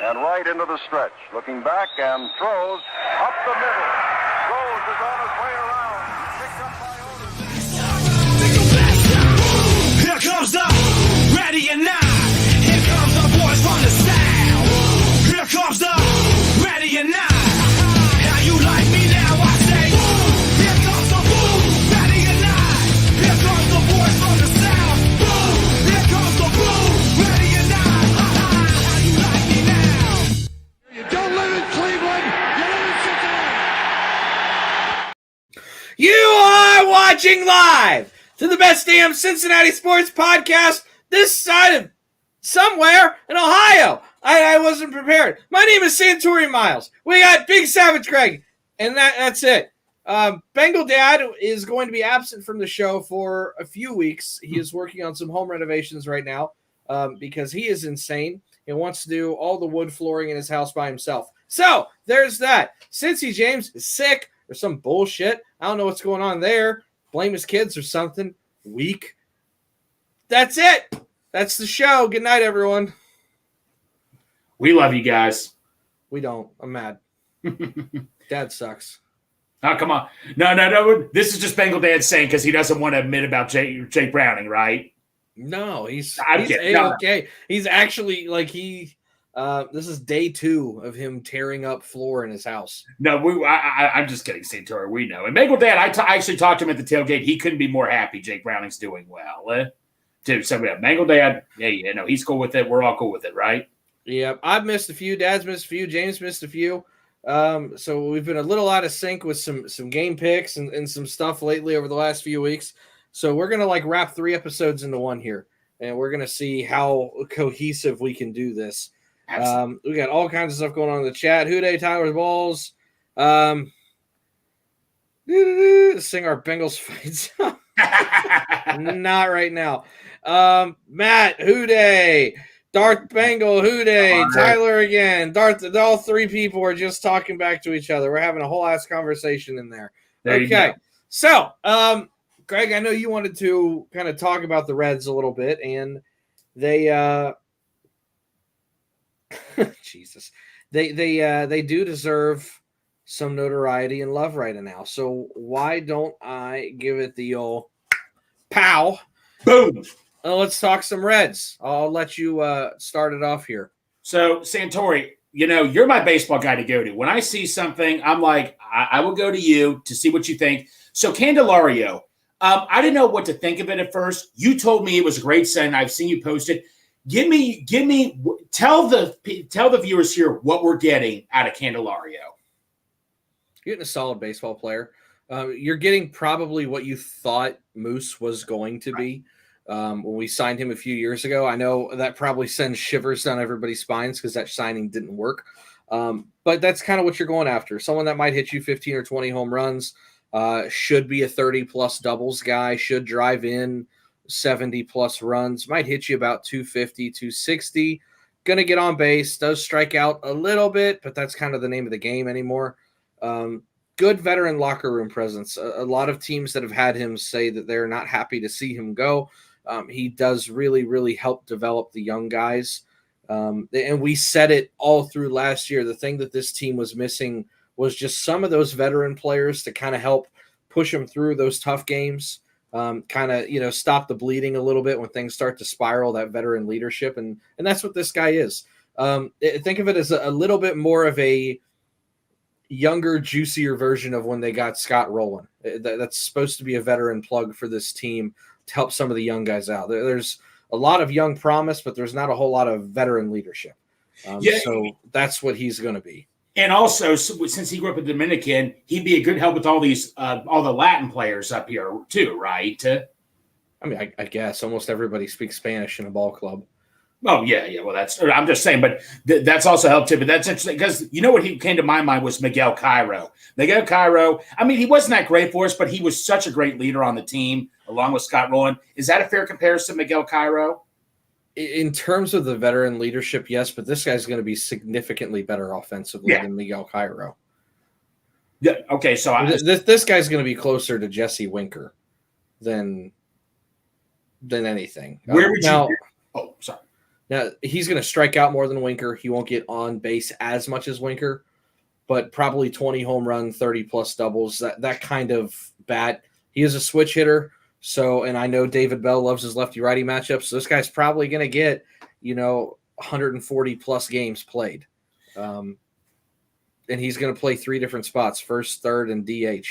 and right into the stretch. Looking back and throws up the middle. Rose is on his way around. Picked up by Otis. Here comes the ready and not. Here comes the boys from the south. Here comes the ready and not. How you like me now? I say, here comes the boom, ready and not. Here comes the boys from the south. Boom, here comes the boom, ready and not. How you like me now? You don't live in Cleveland, you live in Cincinnati. You are watching live to the best damn Cincinnati sports podcast this side of somewhere in Ohio. I wasn't prepared. My name is Santori Miles. We got Big Savage Greg, and that's it. Bengal Dad is going to be absent from the show for a few weeks. He is working on some home renovations right now because he is insane and wants to do all the wood flooring in his house by himself. So there's that. Cincy James is sick or some bullshit. I don't know what's going on there. Blame his kids or something. Weak. That's it. That's the show. Good night, everyone. We love you guys. We don't. I'm mad. Dad sucks. Oh, come on. No. This is just Bengal Dad saying because he doesn't want to admit about Jake Browning, right? No, he's okay. A-okay. He's actually like this is day 2 of him tearing up floor in his house. No, I'm just kidding, Santori. We know. And Bengal Dad, I actually talked to him at the tailgate. He couldn't be more happy Jake Browning's doing well. So yeah, Bengal Dad, yeah, he's cool with it. We're all cool with it, right? Yeah, I've missed a few. Dad's missed a few. James missed a few. So we've been a little out of sync with some game picks and some stuff lately over the last few weeks. So we're going to wrap 3 episodes into one here, and we're going to see how cohesive we can do this. We got all kinds of stuff going on in the chat. Houday, Tyler's Balls. Sing our Bengals fights. Not right now. Matt, Houday, Darth Bengal, Houday, right. Tyler again. Darth, all 3 people are just talking back to each other. We're having a whole ass conversation in there. Okay. So, Greg, I know you wanted to kind of talk about the Reds a little bit, and they Jesus. They do deserve some notoriety and love right now. So why don't I give it the old pow? Boom. Let's talk some Reds. I'll let you start it off here. So, Santori, you're my baseball guy to go to. When I see something, I'm like, I will go to you to see what you think. So, Candelario, I didn't know what to think of it at first. You told me it was a great sign. I've seen you post it. Tell the viewers here what we're getting out of Candelario. You're getting a solid baseball player. You're getting probably what you thought Moose was going to be when we signed him a few years ago. I know that probably sends shivers down everybody's spines because that signing didn't work. But that's kind of what you're going after. Someone that might hit you 15 or 20 home runs, should be a 30-plus doubles guy, should drive in 70-plus runs, might hit you about 250, 260. Going to get on base, does strike out a little bit, but that's kind of the name of the game anymore. Good veteran locker room presence. A lot of teams that have had him say that they're not happy to see him go. He does really, really help develop the young guys. And we said it all through last year. The thing that this team was missing was just some of those veteran players to kind of help push them through those tough games. Stop the bleeding a little bit when things start to spiral, that veteran leadership. And that's what this guy is. Think of it as a little bit more of a younger, juicier version of when they got Scott Rowland. That's supposed to be a veteran plug for this team to help some of the young guys out. There's a lot of young promise, but there's not a whole lot of veteran leadership. So that's what he's going to be. And also, since he grew up in Dominican, he'd be a good help with all the Latin players up here too, right? I mean, I guess almost everybody speaks Spanish in a ball club. Oh, yeah. Well, I'm just saying, but that's also helped too. But that's interesting because what he came to my mind was Miguel Cairo. Miguel Cairo, I mean, he wasn't that great for us, but he was such a great leader on the team along with Scott Rowland. Is that a fair comparison, Miguel Cairo? In terms of the veteran leadership, yes, but this guy's going to be significantly better offensively than Miguel Cairo. Yeah. Okay. So this guy's going to be closer to Jesse Winker than anything. Where would you? Oh, sorry. Now, he's going to strike out more than Winker. He won't get on base as much as Winker, but probably 20 home run, 30-plus doubles, that kind of bat. He is a switch hitter, and I know David Bell loves his lefty-righty matchups, so this guy's probably going to get, 140-plus games played. And he's going to play 3 different spots, first, third, and DH.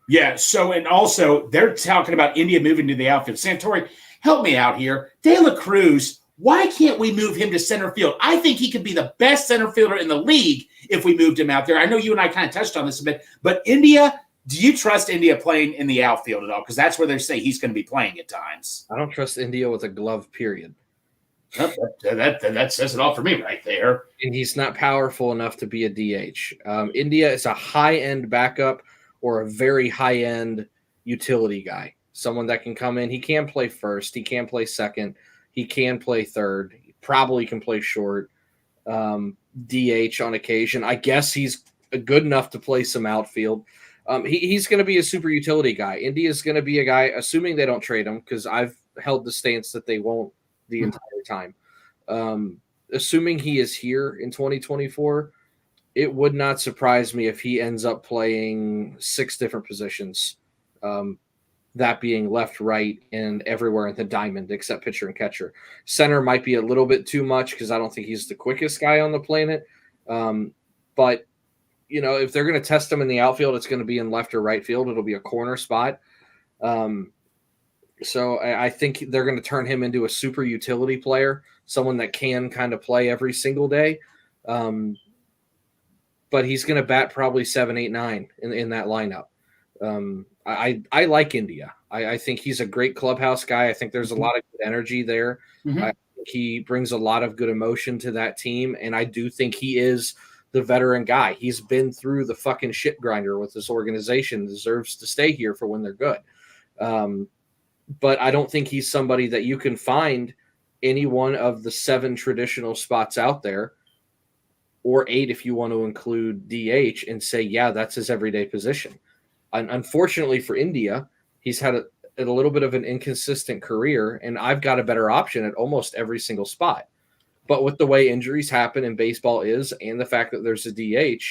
Yeah, and also they're talking about India moving to the outfield. Santori, help me out here. De La Cruz, why can't we move him to center field? I think he could be the best center fielder in the league if we moved him out there. I know you and I kind of touched on this a bit, but India, do you trust India playing in the outfield at all? Because that's where they say he's going to be playing at times. I don't trust India with a glove, period. That says it all for me right there. And he's not powerful enough to be a DH. India is a high-end backup or a very high-end utility guy, someone that can come in. He can play first. He can play second. He can play third. He probably can play short, DH on occasion. I guess he's good enough to play some outfield. He's going to be a super utility guy. India's going to be a guy, assuming they don't trade him, because I've held the stance that they won't the entire time. Assuming he is here in 2024, it would not surprise me if he ends up playing 6 different positions, that being left, right, and everywhere in the diamond except pitcher and catcher. Center might be a little bit too much because I don't think he's the quickest guy on the planet. But, if they're going to test him in the outfield, it's going to be in left or right field. It'll be a corner spot. So I think they're going to turn him into a super utility player, someone that can kind of play every single day. But he's going to bat probably 7, 8, 9 in that lineup. I like India. I think he's a great clubhouse guy. I think there's a lot of good energy there. I think he brings a lot of good emotion to that team, and I do think he is the veteran guy. He's been through the fucking shit grinder with this organization, deserves to stay here for when they're good. But I don't think he's somebody that you can find any one of the 7 traditional spots out there, or 8 if you want to include DH, and say, yeah, that's his everyday position. And unfortunately for India, he's had a little bit of an inconsistent career, and I've got a better option at almost every single spot. But with the way injuries happen in baseball and the fact that there's a DH,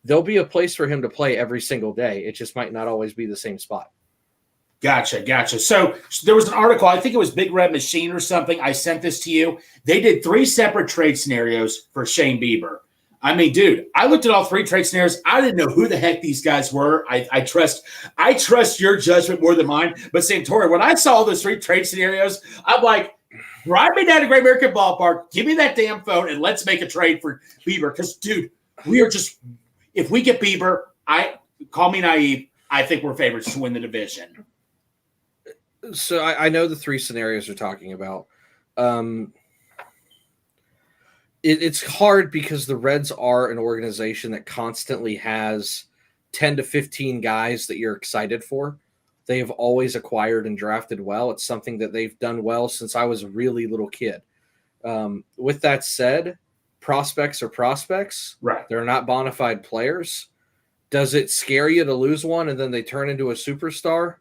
there'll be a place for him to play every single day. It just might not always be the same spot. Gotcha. So there was an article, I think it was Big Red Machine or something. I sent this to you. They did 3 separate trade scenarios for Shane Bieber. I mean, dude, I looked at all 3 trade scenarios. I didn't know who the heck these guys were. I trust your judgment more than mine. But Santori, when I saw those 3 trade scenarios, I'm like, drive me down to Great American Ballpark, give me that damn phone, and let's make a trade for Bieber. Because, dude, if we get Bieber, call me naive, I think we're favorites to win the division. So I know the 3 scenarios you're talking about. It's hard because the Reds are an organization that constantly has 10 to 15 guys that you're excited for. They have always acquired and drafted well. It's something that they've done well since I was a really little kid. With that said, prospects are prospects. Right. They're not bona fide players. Does it scare you to lose one and then they turn into a superstar?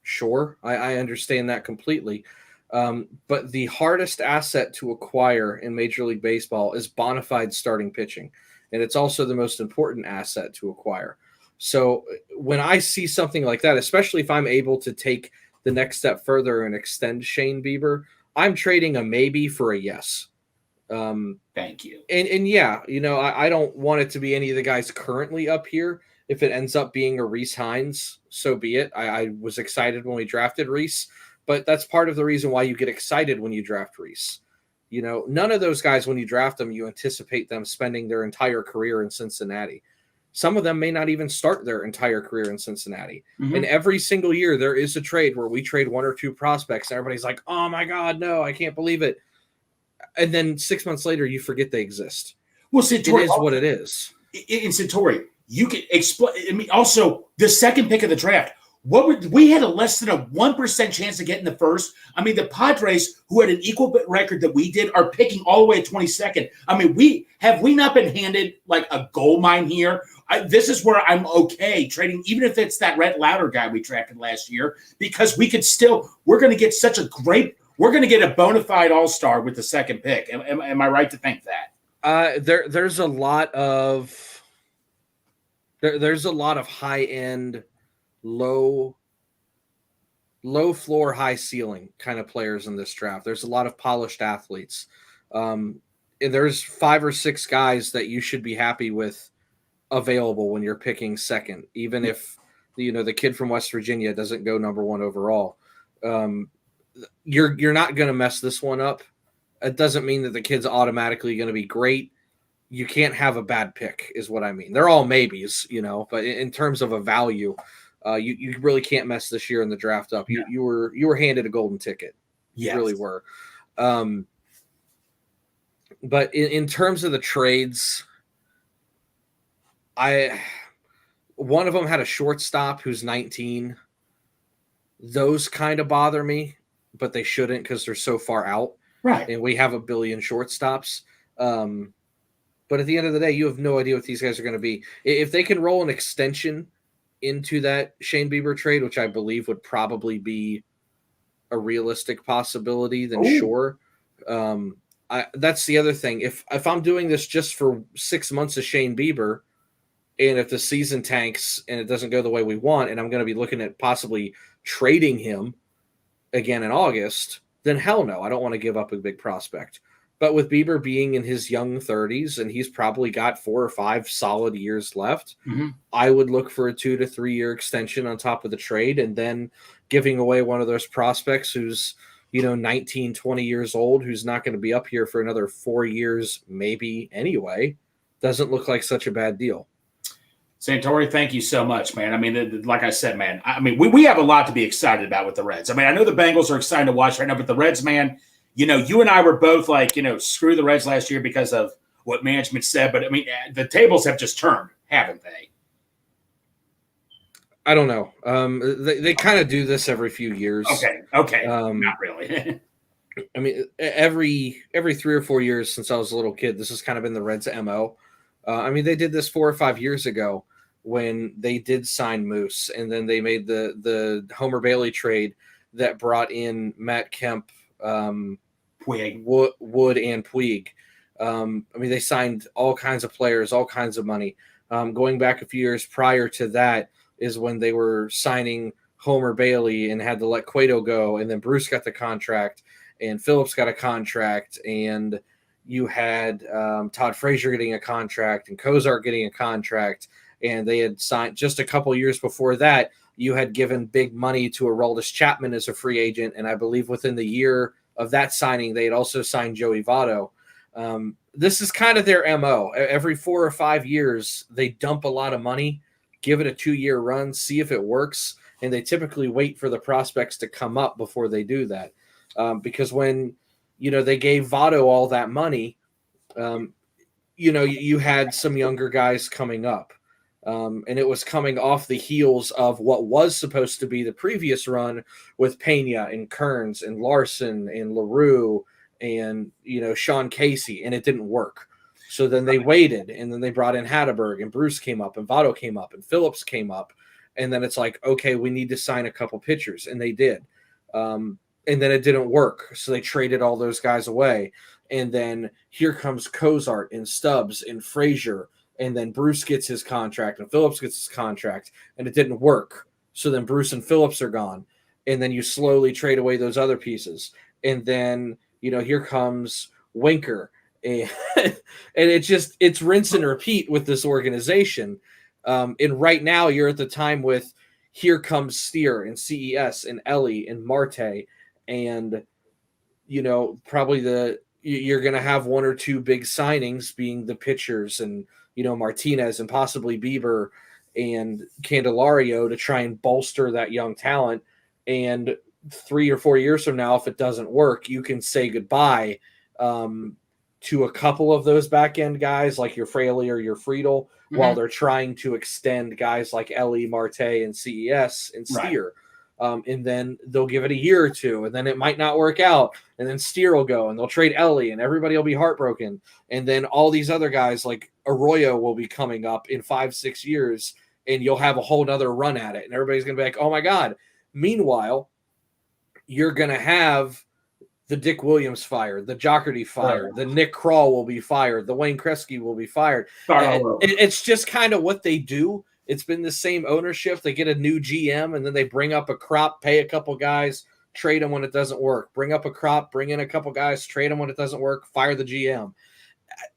Sure, I understand that completely. But the hardest asset to acquire in Major League Baseball is bona fide starting pitching. And it's also the most important asset to acquire. So when I see something like that, especially if I'm able to take the next step further and extend Shane Bieber, I'm trading a maybe for a yes. Thank you. And yeah, I don't want it to be any of the guys currently up here. If it ends up being a Rhys Hines, so be it. I was excited when we drafted Rhys, but that's part of the reason why you get excited when you draft Rhys. None of those guys, when you draft them, you anticipate them spending their entire career in Cincinnati. Some of them may not even start their entire career in Cincinnati. Mm-hmm. And every single year there is a trade where we trade 1 or 2 prospects. And everybody's like, oh my God, no, I can't believe it. And then 6 months later, you forget they exist. Well, Santori, it is what it is. In Santori, you can explain. I mean, also the second pick of the draft. We had a less than a 1% chance of getting the first. I mean, the Padres, who had an equal record that we did, are picking all the way at 22nd. I mean, we not been handed like a gold mine here. This is where I'm okay trading, even if it's that Rhett Lauder guy we drafted last year, because we're going to get such a great we're going to get a bona fide all-star with the second pick. Am I right to think that? There's a lot of high-end, low floor, high ceiling kind of players in this draft. There's a lot of polished athletes. And there's 5 or 6 guys that you should be happy with available when you're picking second, even if the kid from West Virginia doesn't go number 1 overall. You're not going to mess this one up. It doesn't mean that the kid's automatically going to be great. You can't have a bad pick, is what I mean. They're all maybes, but in terms of a value, you really can't mess this year in the draft up. You were handed a golden ticket. Yes. You really were. But in terms of the trades, one of them had a shortstop who's 19. Those kind of bother me, but they shouldn't because they're so far out. Right. And we have a billion shortstops. But at the end of the day, you have no idea what these guys are going to be. If they can roll an extension into that Shane Bieber trade, which I believe would probably be a realistic possibility, then sure. That's the other thing. If I'm doing this just for 6 months of Shane Bieber, and if the season tanks and it doesn't go the way we want, and I'm going to be looking at possibly trading him again in August, then hell no, I don't want to give up a big prospect. But with Bieber being in his young 30s and he's probably got 4 or 5 solid years left, I would look for a 2 to 3 year extension on top of the trade, and then giving away one of those prospects who's 19, 20 years old, who's not going to be up here for another 4 years, maybe anyway, doesn't look like such a bad deal. Santori, thank you so much, man. I mean, like I said, man, we have a lot to be excited about with the Reds. I mean, I know the Bengals are excited to watch right now, but the Reds, man, you and I were both like, screw the Reds last year because of what management said. But, I mean, the tables have just turned, haven't they? I don't know. They kind of do this every few years. Okay. Not really. I mean, every 3 or 4 years since I was a little kid, this has kind of been the Reds' MO. I mean, they did this 4 or 5 years ago when they did sign Moose, and then they made the Homer Bailey trade that brought in Matt Kemp, Puig. Wood, and Puig. I mean, they signed all kinds of players, all kinds of money. Going back a few years prior to that is when they were signing Homer Bailey and had to let Cueto go, and then Bruce got the contract, and Phillips got a contract, and you had Todd Frazier getting a contract and Cozart getting a contract, and they had signed just a couple years before that. You had given big money to Aroldis Chapman as a free agent, and I believe within the year of that signing, they had also signed Joey Votto. This is kind of their MO. Every 4 or 5 years, they dump a lot of money, give it a 2-year run, see if it works, and they typically wait for the prospects to come up before they do that. Because when they gave Votto all that money, you had some younger guys coming up. And it was coming off the heels of what was supposed to be the previous run with Pena and Kearns and Larson and LaRue and, Sean Casey, and it didn't work. So then they waited, and then they brought in Hatterberg, and Bruce came up, and Votto came up, and Phillips came up. And then it's like, okay, we need to sign a couple pitchers, and they did. And then it didn't work. So they traded all those guys away. And then here comes Cozart and Stubbs and Frazier. And then Bruce gets his contract and Phillips gets his contract, and it didn't work. So then Bruce and Phillips are gone. And then you slowly trade away those other pieces. And then, here comes Winker. And it's rinse and repeat with this organization. And right now you're at the time with here comes Steer and CES and Ellie and Marte. And, probably you're going to have 1 or 2 big signings being the pitchers and, Martinez and possibly Bieber and Candelario to try and bolster that young talent. And 3 or 4 years from now, if it doesn't work, you can say goodbye to a couple of those back end guys like your Fraley or your Friedel while they're trying to extend guys like Ellie, Marte, and CES and Steer. Right. And then they'll give it a year or 2, and then it might not work out. And then Steer will go, and they'll trade Ellie, and everybody will be heartbroken. And then all these other guys like Arroyo will be coming up in 5-6 years, and you'll have a whole nother run at it. And everybody's going to be like, oh, my God. Meanwhile, you're going to have the Dick Williams fired, the Jocherty fired, the Nick Kroll will be fired, the Wayne Kretzky will be fired. It's just kind of what they do. It's been the same ownership. They get a new GM, and then they bring up a crop, pay a couple guys, trade them when it doesn't work. Bring up a crop, bring in a couple guys, trade them when it doesn't work, fire the GM.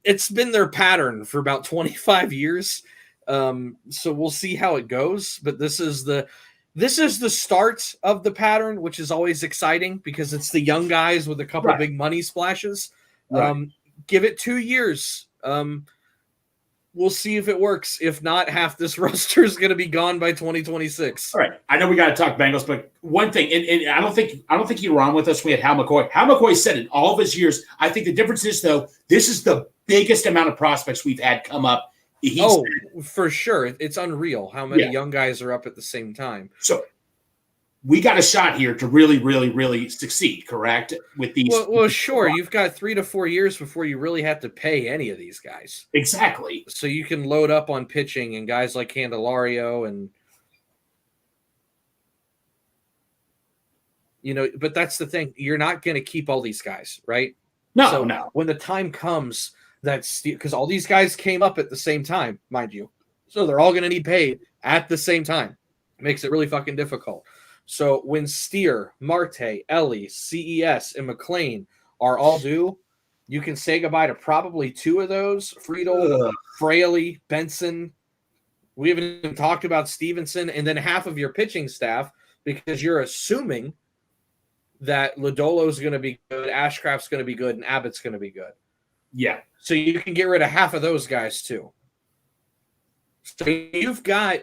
It's been their pattern for about 25 years. So we'll see how it goes. But this is the start of the pattern, which is always exciting because it's the young guys with a couple big money splashes. Give it 2 years. We'll see if it works. If not, half this roster is going to be gone by 2026. All right. I know we got to talk Bengals, but one thing, and I don't think you were on with us. We had Hal McCoy. Hal McCoy said in all of his years, I think the difference is, though, this is the biggest amount of prospects we've had come up. For sure. It's unreal how many young guys are up at the same time. So we got a shot here to really, really, really succeed, correct? With these. Well, sure. You've got 3 to 4 years before you really have to pay any of these guys. Exactly. So you can load up on pitching and guys like Candelario and, but that's the thing. You're not going to keep all these guys, right? No. When the time comes, because all these guys came up at the same time, mind you. So they're all going to need paid at the same time. Makes it really fucking difficult. So when Steer, Marte, Ellie, CES, and McLean are all due, you can say goodbye to probably 2 of those. Friedel, Fraley, Benson. We haven't even talked about Stevenson, and then half of your pitching staff because you're assuming that Lodolo's going to be good, Ashcraft's going to be good, and Abbott's going to be good. Yeah. So you can get rid of half of those guys too. So you've got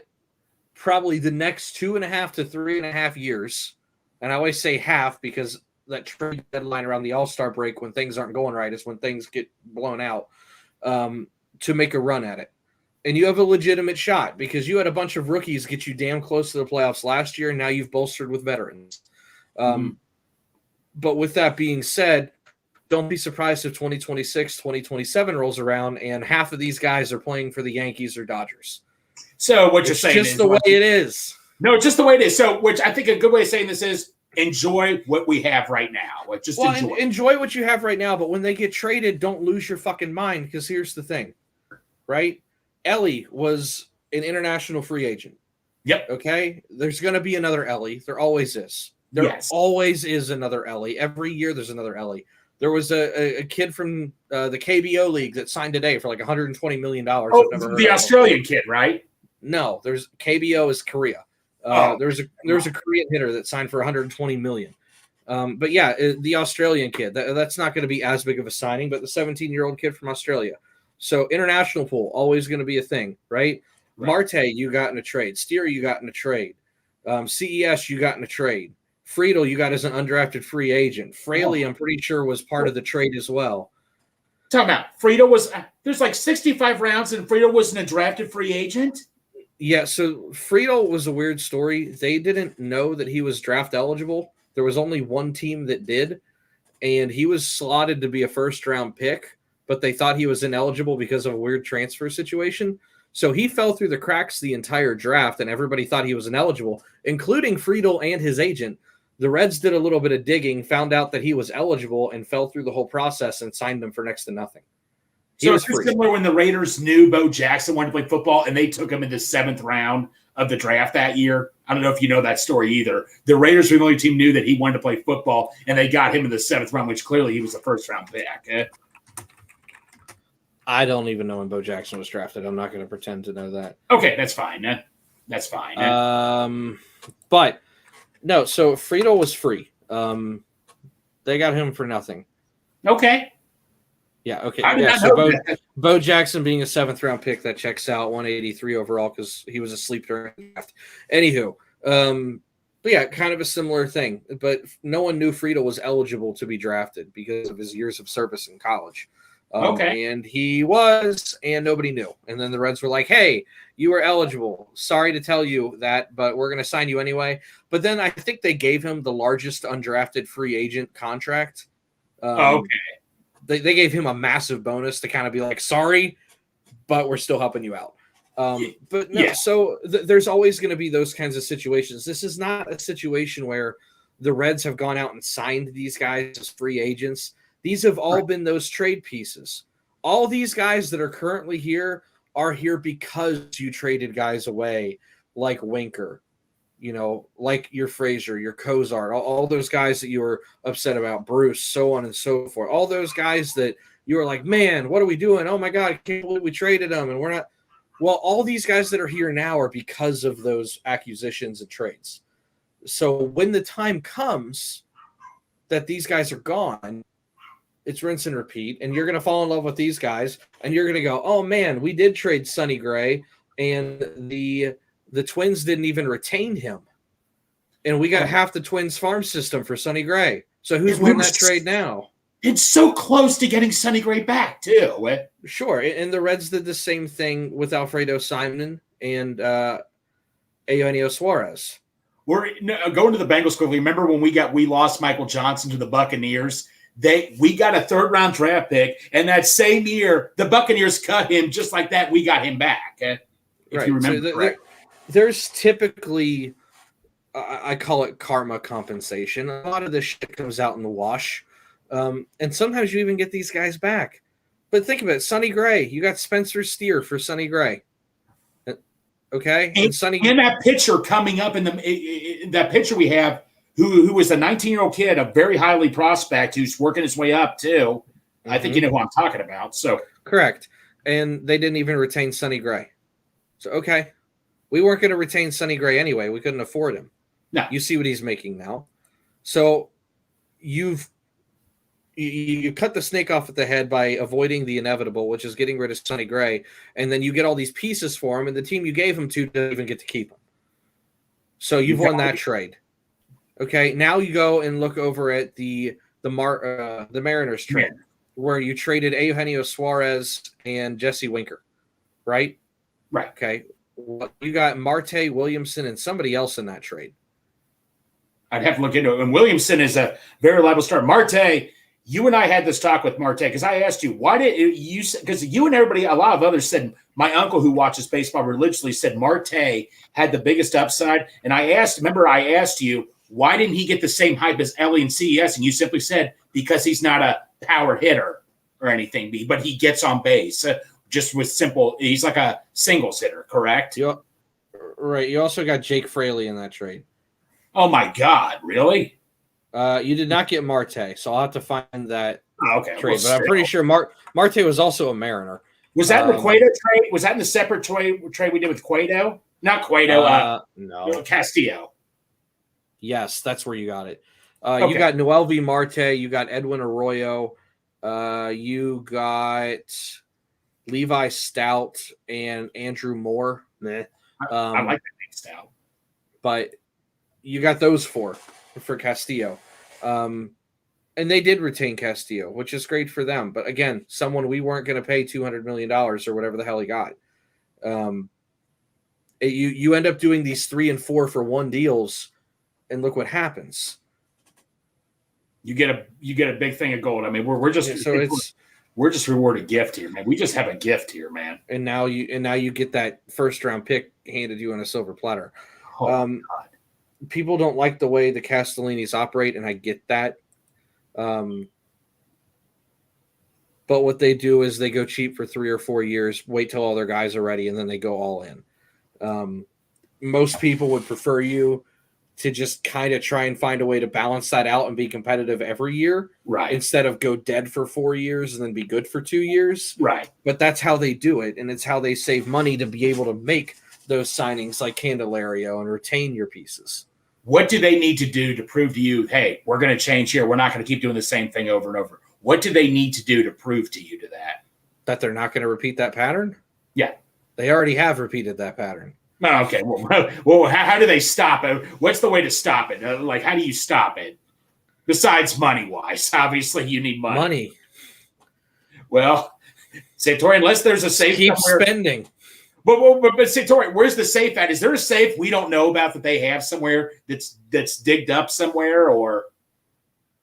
probably the next 2.5 to 3.5 years, and I always say half because that trade deadline around the All-Star break when things aren't going right is when things get blown out, to make a run at it. And you have a legitimate shot because you had a bunch of rookies get you damn close to the playoffs last year, and now you've bolstered with veterans. But with that being said, don't be surprised if 2026, 2027 rolls around and half of these guys are playing for the Yankees or Dodgers. So what you're saying is just the way it is. No, it's just the way it is. So, which I think a good way of saying this is enjoy what we have right now. Enjoy what you have right now. But when they get traded, don't lose your fucking mind because here's the thing, right? Ellie was an international free agent. Yep. Okay. There's going to be another Ellie. There always is. There always is another Ellie. Every year there's another Ellie. There was a kid from the KBO League that signed today for like $120 million. Oh, the Australian kid, right? No, there's KBO is Korea. There's a Korean hitter that signed for $120 million. But yeah, the Australian kid, that's not going to be as big of a signing, but the 17-year-old kid from Australia. So international pool, always going to be a thing, right? Marte, you got in a trade. Steer, you got in a trade. CES, you got in a trade. Friedel, you got as an undrafted free agent. Fraley, I'm pretty sure, was part of the trade as well. Talking about Friedel there's like 65 rounds and Friedel wasn't a drafted free agent? Yeah, so Friedel was a weird story. They didn't know that he was draft eligible. There was only one team that did, and he was slotted to be a first-round pick, but they thought he was ineligible because of a weird transfer situation. So he fell through the cracks the entire draft, and everybody thought he was ineligible, including Friedel and his agent. The Reds did a little bit of digging, found out that he was eligible, and fell through the whole process and signed him for next to nothing. So it's similar when the Raiders knew Bo Jackson wanted to play football, and they took him in the 7th round of the draft that year. I don't know if you know that story either. The Raiders were the only team knew that he wanted to play football, and they got him in the 7th round, which clearly he was a first-round pick. I don't even know when Bo Jackson was drafted. I'm not going to pretend to know that. Okay, that's fine. That's fine. But no, so Friedel was free. They got him for nothing. Okay. Yeah, okay. Yeah, so Bo Jackson being a 7th round pick, that checks out, 183 overall because he was asleep during the draft. Anywho, but yeah, kind of a similar thing. But no one knew Friedel was eligible to be drafted because of his years of service in college. And he was, and nobody knew. And then the Reds were like, hey, you were eligible. Sorry to tell you that, but we're going to sign you anyway. But then I think they gave him the largest undrafted free agent contract. They gave him a massive bonus to kind of be like, sorry, but we're still helping you out. So there's always going to be those kinds of situations. This is not a situation where the Reds have gone out and signed these guys as free agents. These have all been those trade pieces. All these guys that are currently here are here because you traded guys away like Winker, like your Frazier, your Cozart, all those guys that you were upset about, Bruce, so on and so forth. All those guys that you were like, man, what are we doing? Oh, my God, I can't believe we traded them, and we're not. Well, all these guys that are here now are because of those acquisitions and trades. So when the time comes that these guys are gone, it's rinse and repeat, and you're going to fall in love with these guys, and you're going to go, oh, man, we did trade Sonny Gray, and the Twins didn't even retain him. And we got half the Twins farm system for Sonny Gray. So who's won that trade now? It's so close to getting Sonny Gray back, too. Sure, and the Reds did the same thing with Alfredo Simon and Eugenio Suarez. We're going to the Bengals quickly. Remember when we lost Michael Johnson to the Buccaneers? We got a 3rd-round draft pick, and that same year, the Buccaneers cut him just like that. We got him back. If you remember, so there's typically, I call it karma compensation. A lot of this shit comes out in the wash, and sometimes you even get these guys back. But think about it, Sonny Gray. You got Spencer Steer for Sonny Gray. Okay, and that pitcher coming up in that pitcher we have, who was a 19-year-old kid, a very highly prospect who's working his way up too. I think you know who I'm talking about. So correct, and they didn't even retain Sonny Gray. So okay, we weren't going to retain Sonny Gray anyway. We couldn't afford him. No, you see what he's making now. So you cut the snake off at the head by avoiding the inevitable, which is getting rid of Sonny Gray, and then you get all these pieces for him, and the team you gave him to doesn't even get to keep him. So you've won that trade. Okay, now you go and look over at the Mariners trade, where you traded Eugenio Suarez and Jesse Winker, right? Right. Okay, you got Marte, Williamson, and somebody else in that trade. I'd have to look into it. And Williamson is a very reliable start. Marte, you and I had this talk with Marte because I asked you, why did you – because you and everybody, a lot of others said, my uncle who watches baseball religiously said Marte had the biggest upside. And I asked you, why didn't he get the same hype as Ellie and CES? And you simply said, because he's not a power hitter or anything, but he gets on base. Just with simple – he's like a singles hitter, correct? Right. You also got Jake Fraley in that trade. Oh, my God. Really? You did not get Marte, so I'll have to find that trade. Well, but I'm pretty sure Marte was also a Mariner. Was that in the Cueto trade? Was that in the separate trade we did with Cueto? Not Cueto. No. Castillo. Yes, that's where you got it. You got Noelvi Marte. You got Edwin Arroyo. You got Levi Stout and Andrew Moore. I like that name, Stout. But you got those four for Castillo. And they did retain Castillo, which is great for them. But again, someone we weren't going to pay $200 million or whatever the hell he got. You end up doing these 3 and 4 for 1 deals, and look what happens. You get a big thing of gold. I mean, we're just rewarded gift here, man. We just have a gift here, man. And now you get that 1st-round pick handed you on a silver platter. Oh, God. People don't like the way the Castellinis operate, and I get that. But what they do is they go cheap for 3 or 4 years, wait till all their guys are ready, and then they go all in. Most people would prefer you to just kind of try and find a way to balance that out and be competitive every year, right? Instead of go dead for 4 years and then be good for 2 years, right? But that's how they do it, and it's how they save money to be able to make those signings like Candelario and retain your pieces. What do they need to do to prove to you, hey, we're going to change here. We're not going to keep doing the same thing over and over. What do they need to do to prove to you that they're not going to repeat that pattern? Yeah. They already have repeated that pattern. Oh, okay. Well, how do they stop it? What's the way to stop it? How do you stop it? Besides money-wise, obviously you need money. Money. Well, Santori, unless there's a safe keep spending. But Santori, where's the safe at? Is there a safe we don't know about that they have somewhere that's digged up somewhere, or?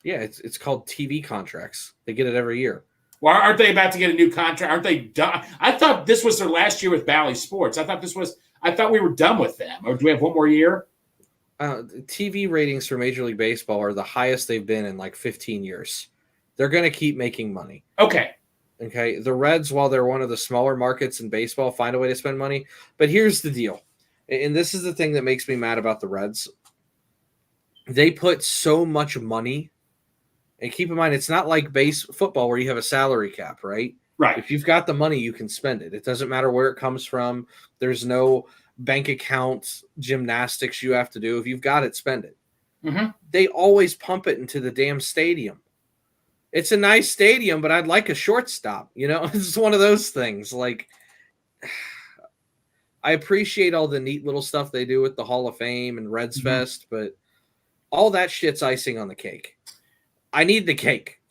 Yeah, it's called TV contracts. They get it every year. Well, aren't they about to get a new contract? Aren't they done? I thought this was their last year with Bally Sports. I thought we were done with them. Or do we have one more year? TV ratings for Major League Baseball are the highest they've been in like 15 years. They're going to keep making money. Okay. Okay. The Reds, while they're one of the smaller markets in baseball, find a way to spend money. But here's the deal. And this is the thing that makes me mad about the Reds. They put so much money. And keep in mind, it's not like football where you have a salary cap, right? Right. If you've got the money, you can spend it. It doesn't matter where it comes from. There's no bank account gymnastics you have to do. If you've got it, spend it. Mm-hmm. They always pump it into the damn stadium. It's a nice stadium, but I'd like a shortstop. You know, it's one of those things. Like, I appreciate all the neat little stuff they do with the Hall of Fame and Reds Fest, but all that shit's icing on the cake. I need the cake.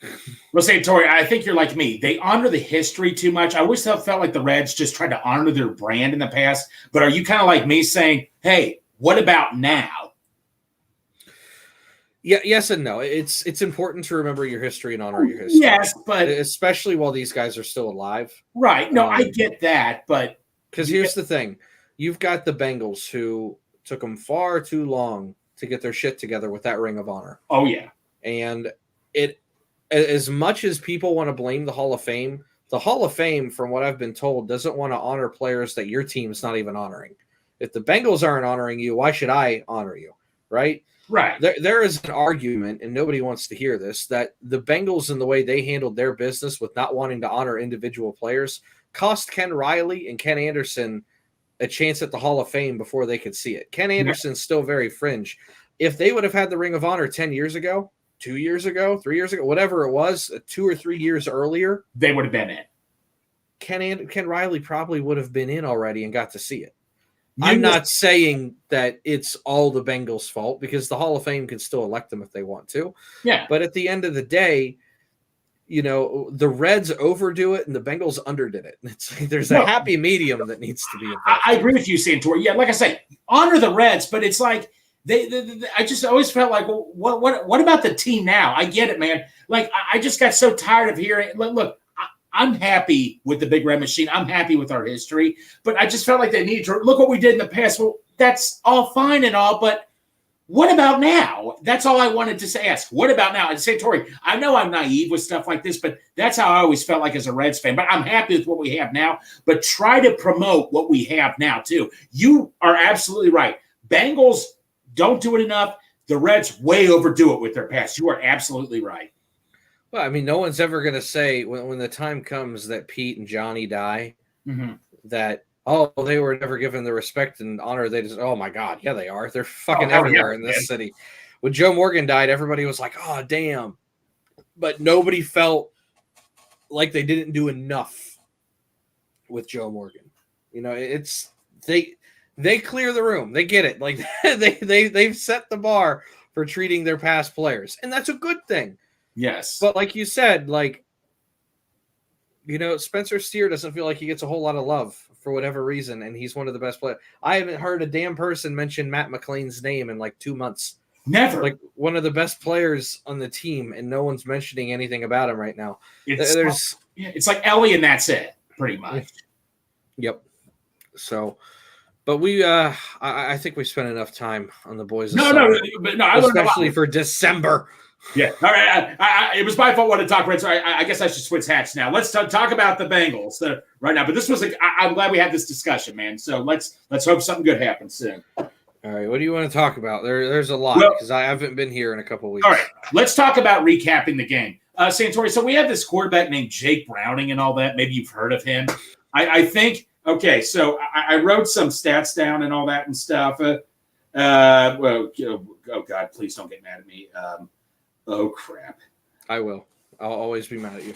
Well, Santori, I think you're like me. They honor the history too much. I always felt like the Reds just tried to honor their brand in the past. But are you kind of like me saying, hey, what about now? Yeah, yes and no. It's important to remember your history and honor your history. Yes, but especially while these guys are still alive. Right. No, I get that, but because here's the thing. You've got the Bengals who took them far too long to get their shit together with that Ring of Honor. Oh, yeah. And it, as much as people want to blame the Hall of Fame, from what I've been told, doesn't want to honor players that your team's not even honoring. If the Bengals aren't honoring you, why should I honor you? Right? Right. There is an argument, and nobody wants to hear this, that the Bengals and the way they handled their business with not wanting to honor individual players cost Ken Riley and Ken Anderson a chance at the Hall of Fame before they could see it. Ken Anderson's still very fringe. If they would have had the Ring of Honor 10 years ago, 2 years ago, 3 years ago, whatever it was, 2 or 3 years earlier, they would have been in. Ken Riley probably would have been in already and got to see it. I'm not saying that it's all the Bengals' fault because the Hall of Fame can still elect them if they want to. Yeah. But at the end of the day, you know, the Reds overdo it and the Bengals underdid it. It's there's a happy medium that needs to be involved. I agree with you, Santori. Yeah, like I say, honor the Reds, but it's like I just always felt like, well, what about the team now? I get it, man. Like I just got so tired of hearing. Look, I'm happy with the Big Red Machine. I'm happy with our history, but I just felt like they needed to look what we did in the past. Well, that's all fine and all, but what about now? That's all I wanted to ask. What about now? And Santori, I know I'm naive with stuff like this, but that's how I always felt like as a Reds fan. But I'm happy with what we have now, but try to promote what we have now too. You are absolutely right. Bengals don't do it enough. The Reds way overdo it with their past. You are absolutely right. Well, I mean, no one's ever going to say when the time comes that Pete and Johnny die that, oh, they were never given the respect and honor. They just, oh, my God. Yeah, they are. They're fucking everywhere in this city. When Joe Morgan died, everybody was like, oh, damn. But nobody felt like they didn't do enough with Joe Morgan. You know, it's they clear the room. They get it. Like they've set the bar for treating their past players. And that's a good thing. Yes. But like you said, like, you know, Spencer Steer doesn't feel like he gets a whole lot of love for whatever reason, and he's one of the best players. I haven't heard a damn person mention Matt McLean's name in like 2 months. Never. Like one of the best players on the team, and no one's mentioning anything about him right now. It's like Ellie, and that's it, pretty much. Yep. So, but I think we spent enough time on the boys. Especially for December. Yeah. All right. It was my fault wanting to talk Reds. So I guess I should switch hats now. Let's talk about the Bengals right now. But this was I'm glad we had this discussion, man. So let's hope something good happens soon. All right. What do you want to talk about? There's a lot because I haven't been here in a couple of weeks. All right. Let's talk about recapping the game. Santori, so we have this quarterback named Jake Browning and all that. Maybe you've heard of him. I think, okay, so I wrote some stats down and all that and stuff. Oh, God, please don't get mad at me. Oh, crap. I will. I'll always be mad at you.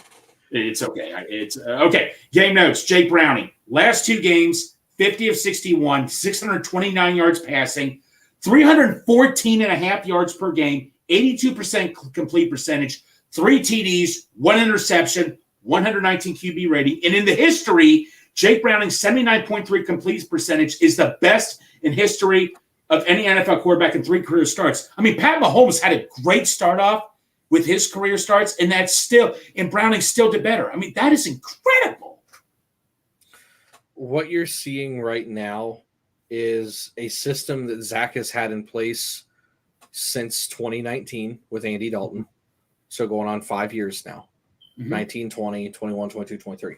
It's okay. It's okay. Game notes. Jake Browning. Last 2 games, 50 of 61, 629 yards passing, 314.5 yards per game, 82% complete percentage, 3 TDs, 1 interception, 119 QB rating. And in the history, Jake Browning's 79.3 complete percentage is the best in history of any NFL quarterback in 3 career starts. I mean, Pat Mahomes had a great start off with his career starts, and Browning still did better. I mean, that is incredible. What you're seeing right now is a system that Zach has had in place since 2019 with Andy Dalton. So going on 5 years now, 19, 20, 21, 22, 23.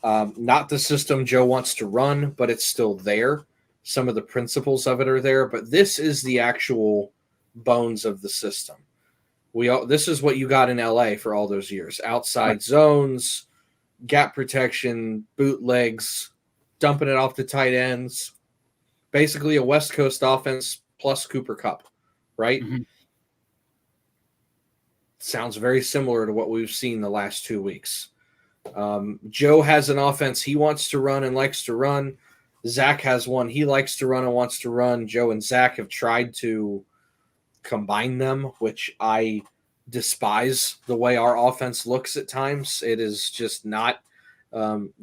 Not the system Joe wants to run, but it's still there. Some of the principles of it are there, but this is the actual bones of the system. This is what you got in LA for all those years. Outside zones, gap protection, bootlegs, dumping it off to tight ends. Basically a West Coast offense plus Cooper Kupp, right? Sounds very similar to what we've seen the last 2 weeks. Joe has an offense he wants to run and likes to run. Zach has one he likes to run and wants to run. Joe and Zach have tried to combine them, which I despise the way our offense looks at times. It is just not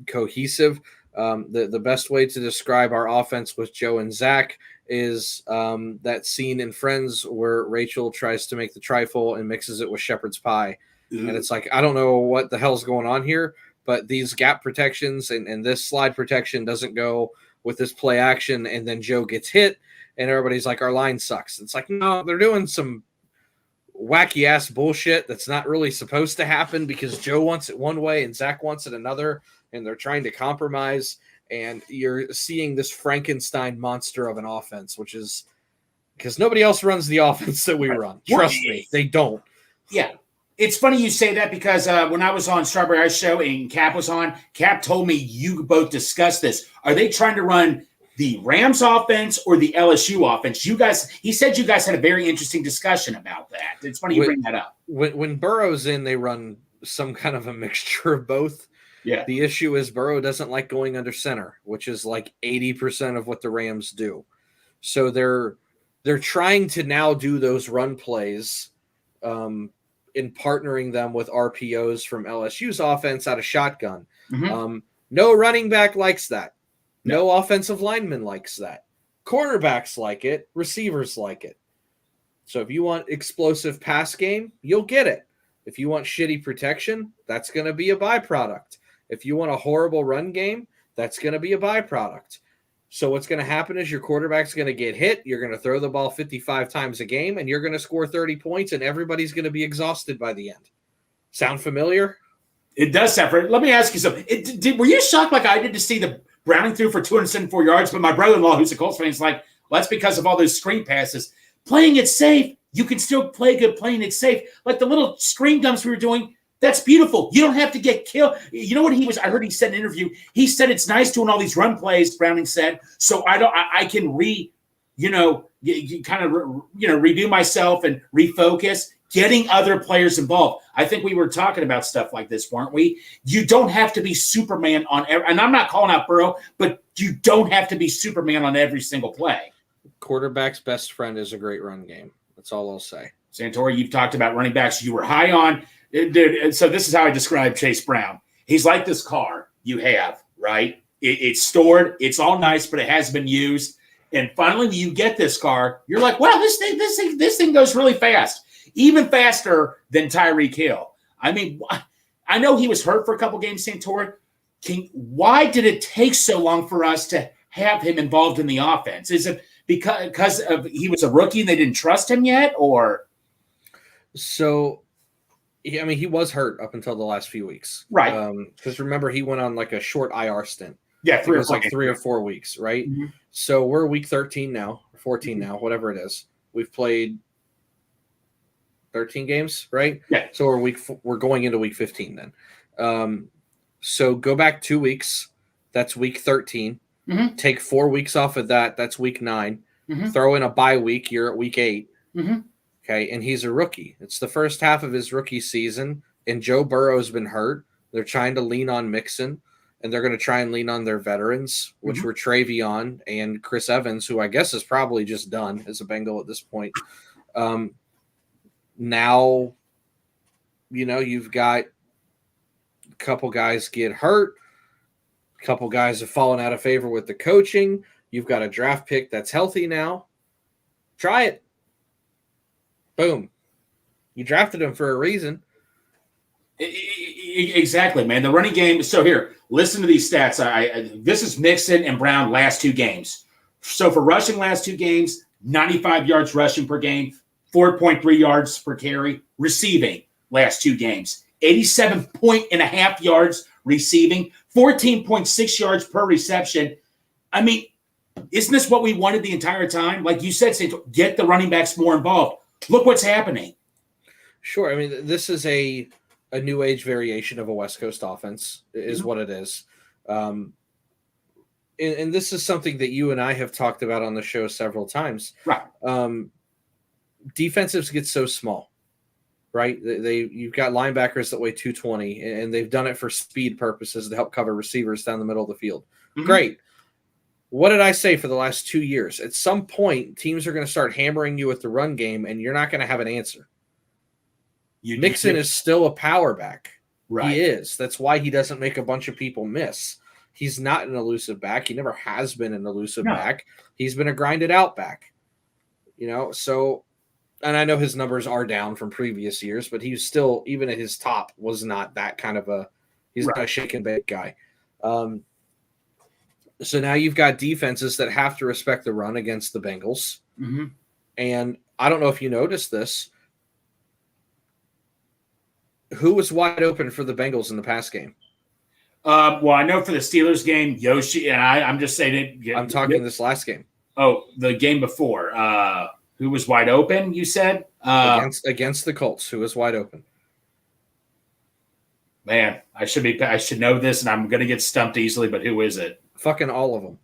cohesive. The best way to describe our offense with Joe and Zach is that scene in Friends where Rachel tries to make the trifle and mixes it with shepherd's pie. And it's like, I don't know what the hell's going on here, but these gap protections and this slide protection doesn't go with this play action. And then Joe gets hit and everybody's like, our line sucks. It's like, no, they're doing some wacky ass bullshit that's not really supposed to happen because Joe wants it one way and Zach wants it another. And they're trying to compromise. And you're seeing this Frankenstein monster of an offense, which is because nobody else runs the offense that we run. Trust me, they don't. Yeah. It's funny you say that because when I was on Strawberry Ice Show and Cap was on, Cap told me you both discussed this. Are they trying to run the Rams offense or the LSU offense? He said you guys had a very interesting discussion about that. It's funny you bring that up. When Burrow's in, they run some kind of a mixture of both. Yeah. The issue is Burrow doesn't like going under center, which is like 80% of what the Rams do. So they're trying to now do those run plays in partnering them with RPOs from LSU's offense out of shotgun. No running back likes that. No offensive lineman likes that. Cornerbacks like it. Receivers like it. So if you want explosive pass game, you'll get it. If you want shitty protection, that's going to be a byproduct. If you want a horrible run game, that's going to be a byproduct. So what's going to happen is your quarterback's going to get hit. You're going to throw the ball 55 times a game, and you're going to score 30 points, and everybody's going to be exhausted by the end. Sound familiar? It does sound familiar. Let me ask you something. Were you shocked like I did to see the Browning threw for 274 yards, but my brother-in-law, who's a Colts fan, is like, well, that's because of all those screen passes. Playing it safe, you can still play good playing it safe. Like the little screen dumps we were doing, that's beautiful. You don't have to get killed. You know what I heard he said in an interview? He said it's nice doing all these run plays, Browning said, so I can redo myself and refocus, getting other players involved. I think we were talking about stuff like this, weren't we? You don't have to be Superman on every, and I'm not calling out Burrow, but you don't have to be Superman on every single play. Quarterback's best friend is a great run game. That's all I'll say. Santori, you've talked about running backs you were high on. Dude, so this is how I describe Chase Brown. He's like this car you have, right? It's stored. It's all nice, but it hasn't been used. And finally, when you get this car, you're like, wow, this thing goes really fast, even faster than Tyreek Hill. I mean, I know he was hurt for a couple games, Santori. Why did it take so long for us to have him involved in the offense? Is it because he was a rookie and they didn't trust him yet, or? So, I mean, he was hurt up until the last few weeks. Right. Because remember, he went on like a short IR stint. Yeah, 3 or 4 weeks, right? Mm-hmm. So we're week 13 now, 14 now, whatever it is. We've played 13 games, right? Yeah. So we're going into week 15 then. So go back 2 weeks. That's week 13. Mm-hmm. Take 4 weeks off of that. That's week 9. Mm-hmm. Throw in a bye week. You're at week 8. Mm-hmm. Okay, and he's a rookie. It's the first half of his rookie season, and Joe Burrow's been hurt. They're trying to lean on Mixon, and they're going to try and lean on their veterans, which were Travion and Chris Evans, who I guess is probably just done as a Bengal at this point. Now, you've got a couple guys get hurt. A couple guys have fallen out of favor with the coaching. You've got a draft pick that's healthy now. Try it. Boom. You drafted him for a reason. Exactly, man. The running game. So here, listen to these stats. This is Mixon and Brown last 2 games. So for rushing last 2 games, 95 yards rushing per game, 4.3 yards per carry. Receiving last 2 games, 87.5 yards receiving, 14.6 yards per reception. I mean, isn't this what we wanted the entire time? Like you said, get the running backs more involved. Look what's happening. Sure. I mean, this is a new age variation of a West Coast offense is what it is. And this is something that you and I have talked about on the show several times. Right. Defensives get so small, right? You've got linebackers that weigh 220, and they've done it for speed purposes to help cover receivers down the middle of the field. Mm-hmm. Great. What did I say for the last 2 years? At some point, teams are going to start hammering you with the run game, and you're not going to have an answer. Mixon is still a power back. Right. He is. That's why he doesn't make a bunch of people miss. He's not an elusive back. He never has been an elusive back. He's been a grinded out back. So, and I know his numbers are down from previous years, but he's still, even at his top, was not that kind of he's not a shake and bake guy. So now you've got defenses that have to respect the run against the Bengals. Mm-hmm. And I don't know if you noticed this. Who was wide open for the Bengals in the pass game? Well, I know for the Steelers game, Yoshi, and I'm just saying it. I'm talking this last game. Oh, the game before. Who was wide open, you said? Against the Colts, who was wide open? Man, I should know this, and I'm going to get stumped easily, but who is it? Fucking all of them.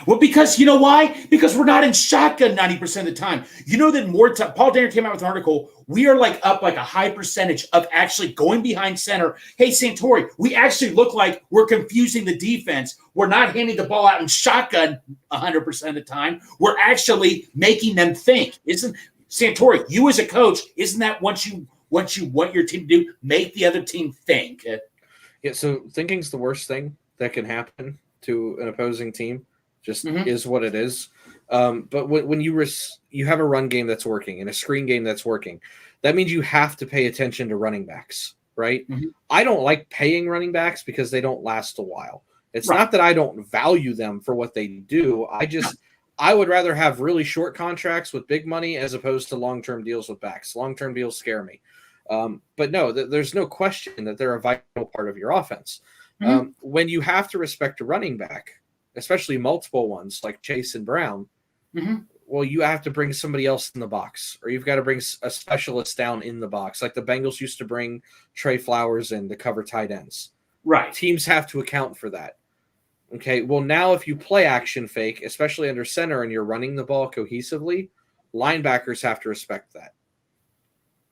Well, because you know why? Because we're not in shotgun 90% of the time. You know that more time. Paul Darren came out with an article. We are up a high percentage of actually going behind center. Hey, Santori, we actually look like we're confusing the defense. We're not handing the ball out in shotgun 100% of the time. We're actually making them think. Isn't Santori? You as a coach, isn't that what you want your team to do? Make the other team think. Yeah. So thinking's the worst thing that can happen to an opposing team. Just is what it is. But when you have a run game that's working and a screen game that's working, that means you have to pay attention to running backs, right? Mm-hmm. I don't like paying running backs because they don't last a while. It's not that I don't value them for what they do. I would rather have really short contracts with big money as opposed to long-term deals with backs. Long-term deals scare me. But no, there's no question that they're a vital part of your offense. Mm-hmm. When you have to respect a running back, especially multiple ones like Chase and Brown, well, you have to bring somebody else in the box, or you've got to bring a specialist down in the box, like the Bengals used to bring Trey Flowers in to cover tight ends. Right. Teams have to account for that. Okay, well, now if you play action fake, especially under center, and you're running the ball cohesively, linebackers have to respect that,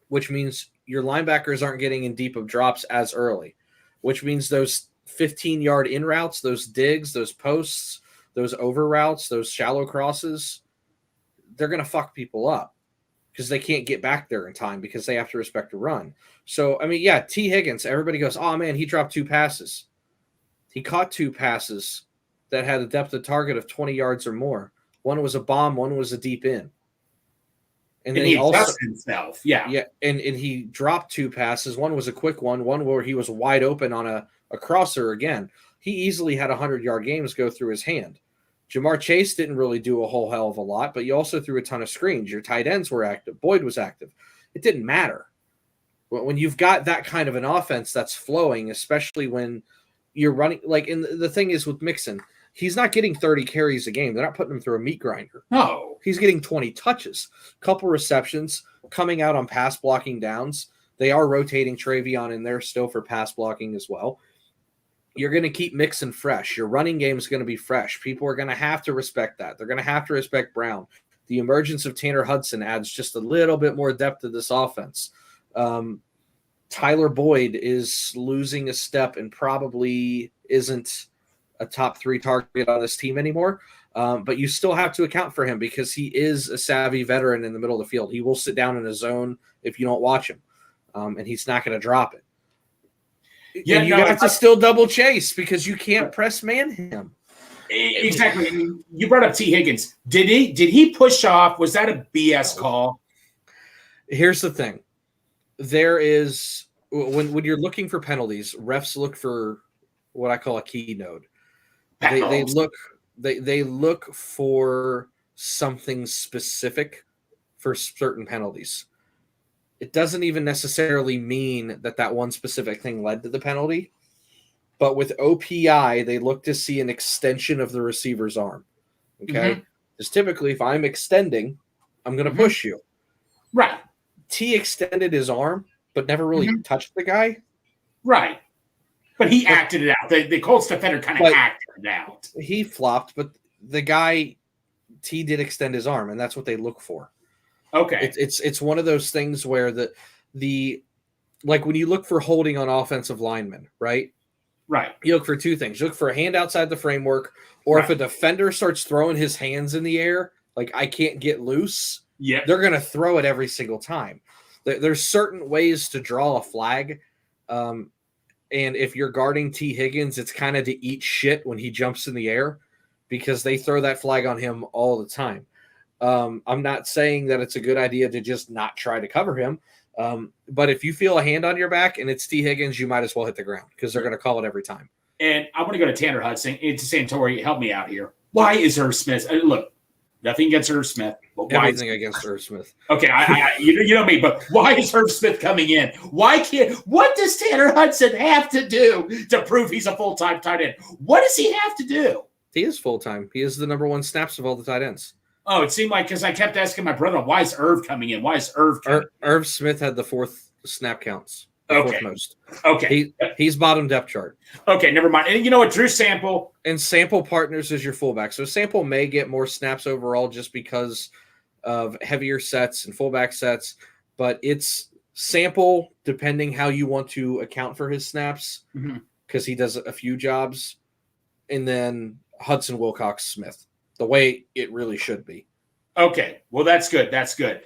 which means your linebackers aren't getting in deep of drops as early, which means those 15-yard in routes, those digs, those posts, those over routes, those shallow crosses, they're going to fuck people up because they can't get back there in time because they have to respect a run. So, I mean, yeah, T. Higgins, everybody goes, oh, man, he dropped 2 passes. He caught 2 passes that had a depth of target of 20 yards or more. One was a bomb, one was a deep in. And then he also himself. Yeah. Yeah, and he dropped 2 passes. One was a quick one where he was wide open on a crosser again. He easily had 100-yard games go through his hand. Jamar Chase didn't really do a whole hell of a lot, but you also threw a ton of screens. Your tight ends were active. Boyd was active. It didn't matter. When you've got that kind of an offense that's flowing, especially when you're running, and the thing is with Mixon, he's not getting 30 carries a game. They're not putting him through a meat grinder. No. He's getting 20 touches, couple receptions, coming out on pass blocking downs. They are rotating Travion in there still for pass blocking as well. You're going to keep Mixon fresh. Your running game is going to be fresh. People are going to have to respect that. They're going to have to respect Brown. The emergence of Tanner Hudson adds just a little bit more depth to this offense. Tyler Boyd is losing a step and probably isn't a top 3 target on this team anymore. But you still have to account for him because he is a savvy veteran in the middle of the field. He will sit down in a zone if you don't watch him, and he's not going to drop it. Yeah, and you have to still double chase because you can't press man him. Exactly. You brought up T. Higgins. Did he push off? Was that a BS call? Here's the thing. There is when you're looking for penalties, refs look for what I call a key node. They look they look for something specific for certain penalties. It doesn't even necessarily mean that one specific thing led to the penalty. But with OPI, they look to see an extension of the receiver's arm. Okay? Because typically, if I'm extending, I'm going to push you. Right. T extended his arm, but never really touched the guy. Right. But he acted it out. The Colts defender kind of acted it out. He flopped, but the guy, T did extend his arm, and that's what they look for. Okay. It's one of those things where the like when you look for holding on offensive linemen, right? Right. You look for two things. You look for a hand outside the framework, or if a defender starts throwing his hands in the air, like I can't get loose, they're going to throw it every single time. There's certain ways to draw a flag. And if you're guarding T. Higgins, it's kind of to eat shit when he jumps in the air because they throw that flag on him all the time. I'm not saying that it's a good idea to just not try to cover him. But if you feel a hand on your back and it's T. Higgins, you might as well hit the ground because they're going to call it every time. And I want to go to Tanner Hudson. It's Santori. Help me out here. Why is Irv Smith? Look, nothing against Irv Smith. But why everything against Irv Smith. Okay, you know me, but why is Irv Smith coming in? What does Tanner Hudson have to do to prove he's a full-time tight end? What does he have to do? He is full-time. He is the number one snaps of all the tight ends. Oh, it seemed like because I kept asking my brother, why is Irv coming in? Why is Irv coming in? Irv Smith had the fourth snap counts. Okay. Fourth most. Okay. He's bottom depth chart. Okay, never mind. And you know what? Drew Sample. And Sample partners is your fullback. So Sample may get more snaps overall just because of heavier sets and fullback sets. But it's Sample, depending how you want to account for his snaps, because he does a few jobs. And then Hudson Wilcox Smith. The way it really should be. Okay, well that's good. That's good.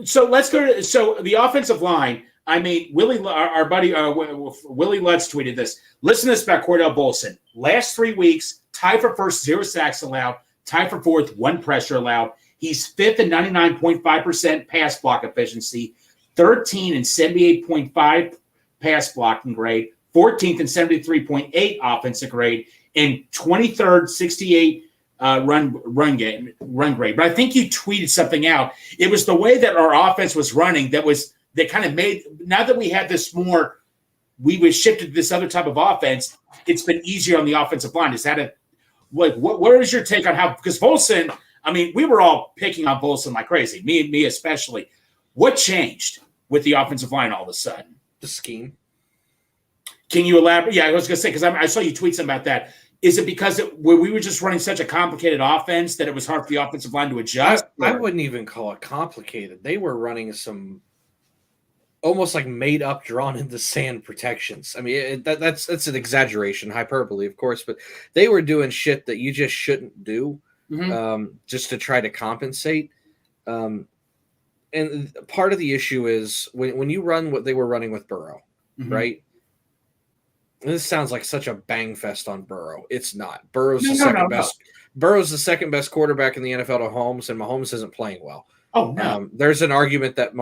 So let's go to the offensive line. I mean, our buddy Willie Lutz tweeted this. Listen to this about Cordell Bolson. Last 3 weeks, tied for first, 0 sacks allowed. Tied for fourth, 1 pressure allowed. He's fifth in 99.5% pass block efficiency, 13 and 78.5 pass blocking grade, 14th and 73.8 offensive grade, and 23rd, 68. Run grade. But I think you tweeted something out. It was the way that our offense was running that kind of made, now that we had this more, we was shifted to this other type of offense, it's been easier on the offensive line. Is that what is your take on how, because Bolson, I mean, we were all picking on Bolson like crazy, me especially. What changed with the offensive line all of a sudden? The scheme. Can you elaborate? Yeah, I was going to say, because I saw you tweet something about that. Is it because we were just running such a complicated offense that it was hard for the offensive line to adjust? I wouldn't even call it complicated. They were running some almost like made up, drawn into sand protections. I mean, that's an exaggeration, hyperbole, of course, but they were doing shit that you just shouldn't do just to try to compensate. And part of the issue is when you run what they were running with Burrow, right? This sounds like such a bang fest on Burrow. It's not. Burrow's the second best. Burrow's the second best quarterback in the NFL to Mahomes, and Mahomes isn't playing well. Oh no. There's an argument that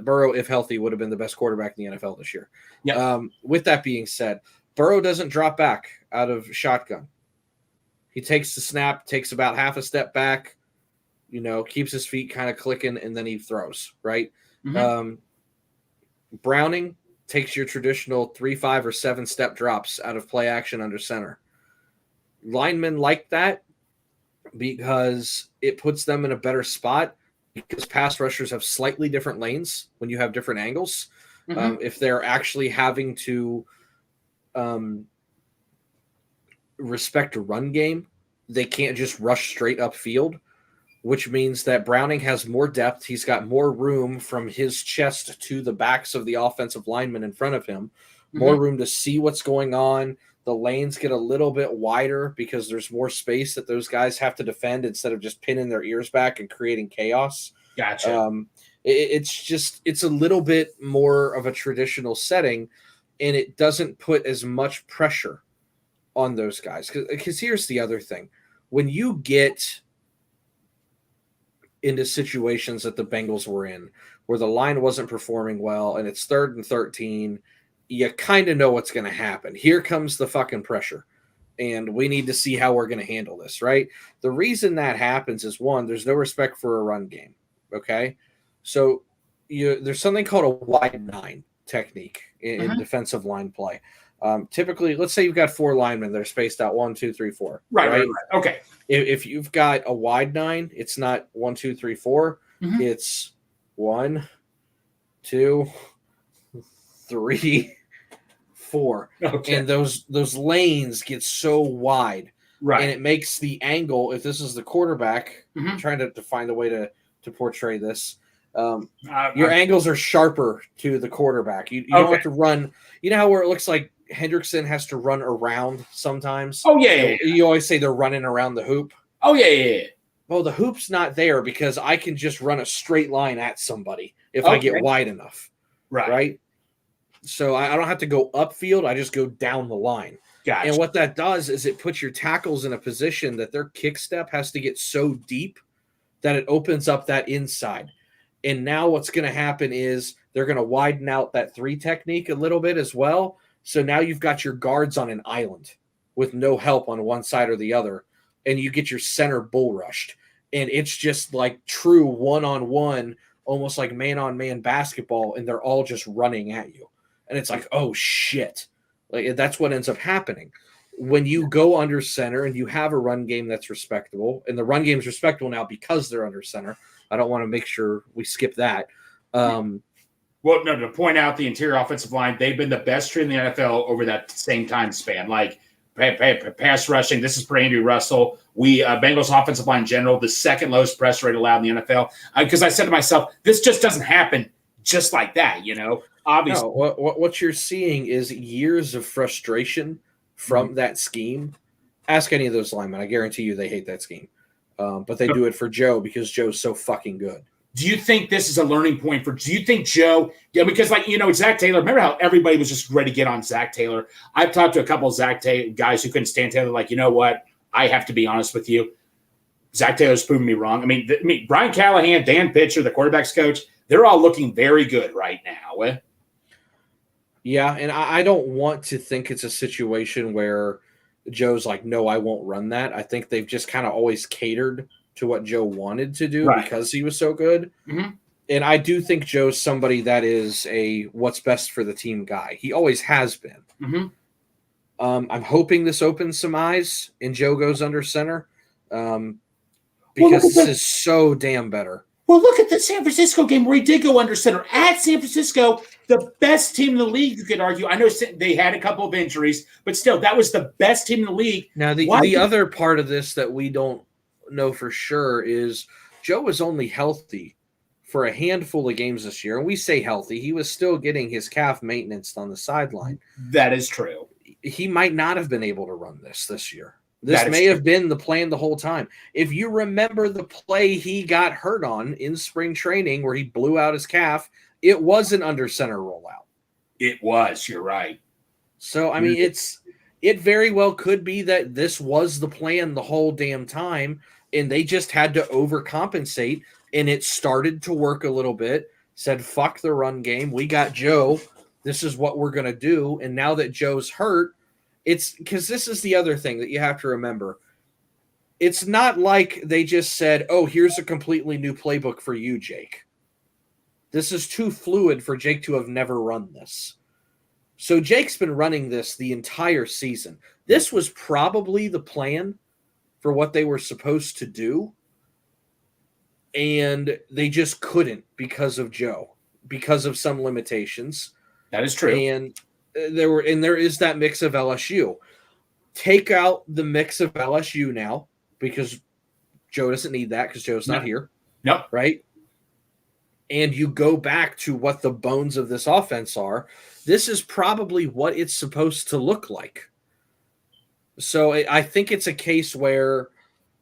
Burrow, if healthy, would have been the best quarterback in the NFL this year. Yeah. With that being said, Burrow doesn't drop back out of shotgun. He takes the snap, takes about half a step back, keeps his feet kind of clicking, and then he throws, right? Browning takes your traditional 3, 5, or 7 step drops out of play action under center. Linemen like that because it puts them in a better spot because pass rushers have slightly different lanes when you have different angles. If they're actually having to respect a run game, they can't just rush straight upfield, which means that Browning has more depth. He's got more room from his chest to the backs of the offensive linemen in front of him, more room to see what's going on. The lanes get a little bit wider because there's more space that those guys have to defend instead of just pinning their ears back and creating chaos. Gotcha. It's a little bit more of a traditional setting, and it doesn't put as much pressure on those guys. Because here's the other thing. When you get into situations that the Bengals were in where the line wasn't performing well and it's 3rd and 13, you kind of know what's going to happen. Here comes the fucking pressure. and we need to see how we're going to handle this, right? The reason that happens is, one, there's no respect for a run game, okay? So there's something called a wide nine technique in defensive line play. Typically, let's say you've got 4 linemen that are spaced out 1, 2, 3, 4. Right. Okay. If you've got a wide nine, it's not 1, 2, 3, 4. It's 1, 2, 3, 4. Okay. And those lanes get so wide. Right. And it makes the angle, if this is the quarterback, I'm trying to find a way to portray this. Your angles are sharper to the quarterback. You don't have to run. You know how where it looks like Hendrickson has to run around sometimes? Oh, yeah. You always say they're running around the hoop. Oh, yeah. Well, the hoop's not there because I can just run a straight line at somebody if I get wide enough. Right? So I don't have to go upfield. I just go down the line. Gotcha. And what that does is it puts your tackles in a position that their kick step has to get so deep that it opens up that inside. And now what's going to happen is they're going to widen out that 3 technique a little bit as well. So now you've got your guards on an island with no help on one side or the other, and you get your center bull rushed. And it's just like true one-on-one, almost like man-on-man basketball, and they're all just running at you. And it's like, oh, shit. Like that's what ends up happening. When you go under center and you have a run game that's respectable, and the run game is respectable now because they're under center. I don't want to make sure we skip that. Well, no, to point out the interior offensive line, they've been the best team in the NFL over that same time span. Like pass rushing, this is for Andrew Russell. Bengals offensive line in general, the second lowest press rate allowed in the NFL. Because I said to myself, this just doesn't happen just like that, obviously. No, what you're seeing is years of frustration from that scheme. Ask any of those linemen. I guarantee you they hate that scheme. But they do it for Joe because Joe's so fucking good. Do you think this is a learning point do you think Joe, because Zach Taylor, remember how everybody was just ready to get on Zach Taylor? I've talked to a couple of Zach Taylor guys who couldn't stand Taylor, like, you know what? I have to be honest with you. Zach Taylor's proven me wrong. I mean, Brian Callahan, Dan Pitcher, the quarterback's coach, they're all looking very good right now. Yeah, and I don't want to think it's a situation where Joe's like, no, I won't run that. I think they've just kind of always catered to what Joe wanted to do because he was so good. And I do think Joe's somebody that is a what's best for the team guy. He always has been. I'm hoping this opens some eyes and Joe goes under center because this is so damn better. Well, look at the San Francisco game where he did go under center at San Francisco, the best team in the league, you could argue. I know they had a couple of injuries, but still, that was the best team in the league. Now, the other part of this that we don't know for sure is Joe was only healthy for a handful of games this year. And we say healthy, he was still getting his calf maintenance on the sideline. That is true. He might not have been able to run this year. This may have been the plan the whole time. If you remember the play he got hurt on in spring training where he blew out his calf, it was an under center rollout. It was. You're right. So, I mean, it very well could be that this was the plan the whole damn time, and they just had to overcompensate, and it started to work a little bit, said, fuck the run game. We got Joe. This is what we're going to do. And now that Joe's hurt, it's because this is the other thing that you have to remember. It's not like they just said, oh, here's a completely new playbook for you, Jake. This is too fluid for Jake to have never run this. So Jake's been running this the entire season. This was probably the plan for what they were supposed to do. And they just couldn't because of Joe, because of some limitations. That is true. And there is that mix of LSU. Take out the mix of LSU now because Joe doesn't need that because Joe's not here. No. Right? And you go back to what the bones of this offense are. This is probably what it's supposed to look like. So I think it's a case where,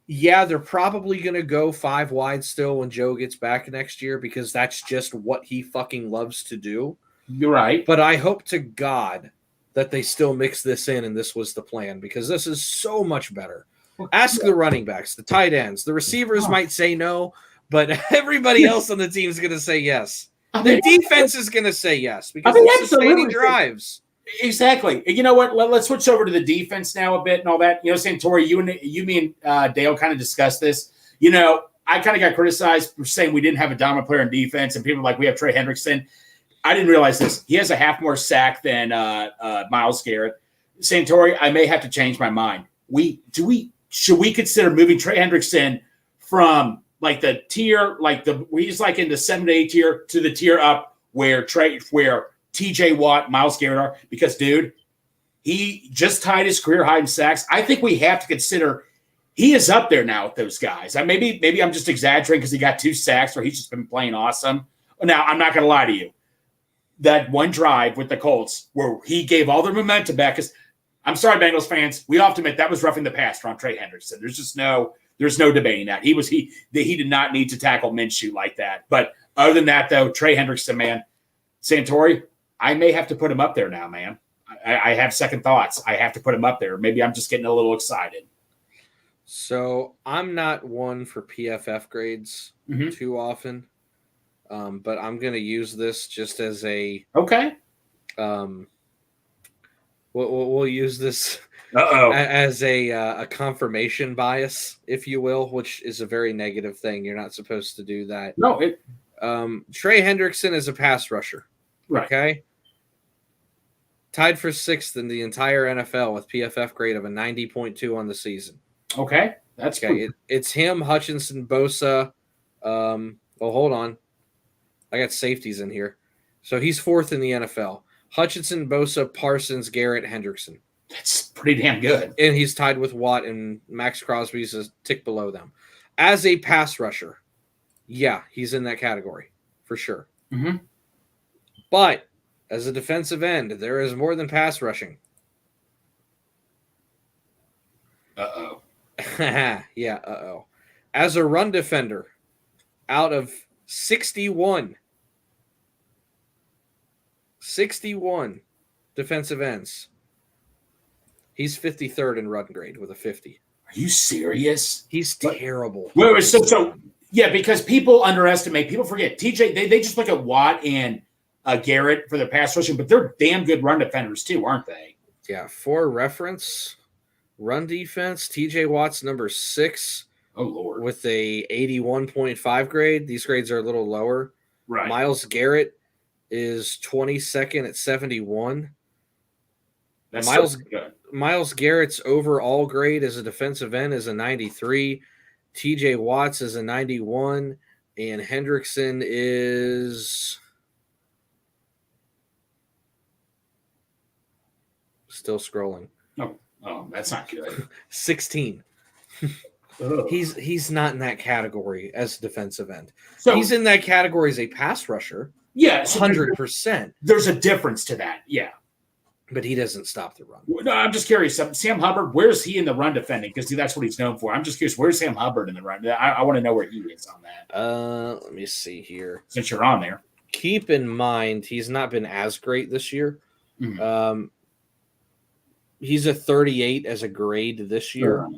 yeah, they're probably going to go 5 wide still when Joe gets back next year because that's just what he fucking loves to do. You're right. But I hope to God that they still mix this in and this was the plan because this is so much better. Ask the running backs, the tight ends, the receivers might say no, but everybody else on the team is going to say yes. The defense is going to say yes because it's sustaining drives. Exactly. You know what? Let's switch over to the defense now a bit and all that. Santori, me and Dale kind of discussed this. I kind of got criticized for saying we didn't have a dominant player in defense, and people were like, we have Trey Hendrickson. I didn't realize this. He has a half more sack than Myles Garrett. Santori, I may have to change my mind. Should we consider moving Trey Hendrickson from like the tier, he's like in the 7 to 8 tier to the tier up where TJ Watt, Myles Garrett are? Because, dude, he just tied his career high in sacks. I think we have to consider he is up there now with those guys. Maybe I'm just exaggerating because he got 2 sacks or he's just been playing awesome. Now, I'm not going to lie to you. That one drive with the Colts where he gave all their momentum back, because I'm sorry, Bengals fans, we have to admit that was roughing the passer on Trey Hendrickson. There's no debating that. He did not need to tackle Minshew like that. But other than that, though, Trey Hendrickson, man, Santori, I may have to put him up there now, man. I have second thoughts. I have to put him up there. Maybe I'm just getting a little excited. So I'm not one for PFF grades too often, but I'm going to use this just as a okay. We'll use this as a confirmation bias, if you will, which is a very negative thing. You're not supposed to do that. No. Trey Hendrickson is a pass rusher. Right. Okay. Tied for 6th in the entire NFL with PFF grade of a 90.2 on the season. Okay. That's okay. It's him, Hutchinson, Bosa. Hold on. I got safeties in here. So he's 4th in the NFL. Hutchinson, Bosa, Parsons, Garrett, Hendrickson. That's pretty damn good. And he's tied with Watt, and Max Crosby's a tick below them. As a pass rusher, yeah, he's in that category for sure. Mm-hmm. But as a defensive end, there is more than pass rushing. Uh-oh. Yeah, uh-oh. As a run defender, out of 61 defensive ends, he's 53rd in run grade with a 50. Are you serious? He's terrible. Wait, so yeah, because people forget. TJ, they just look at Watt and Garrett for their pass rushing, but they're damn good run defenders too, aren't they? Yeah, for reference, run defense, TJ Watt's number 6. Oh, Lord. With a 81.5 grade. These grades are a little lower. Right. Myles Garrett is 22nd at 71. That's good. Myles Garrett's overall grade as a defensive end is a 93. TJ Watts is a 91. And Hendrickson is still scrolling. Oh, that's not good. 16. He's not in that category as a defensive end. So, he's in that category as a pass rusher. Yeah, so 100%. There's a difference to that. Yeah. But he doesn't stop the run. No, I'm just curious. Sam Hubbard, where's he in the run defending? Because that's what he's known for. I'm just curious, where's Sam Hubbard in the run? I want to know where he is on that. Let me see here. Since you're on there. Keep in mind, he's not been as great this year. Mm-hmm. He's a 38 as a grade this year.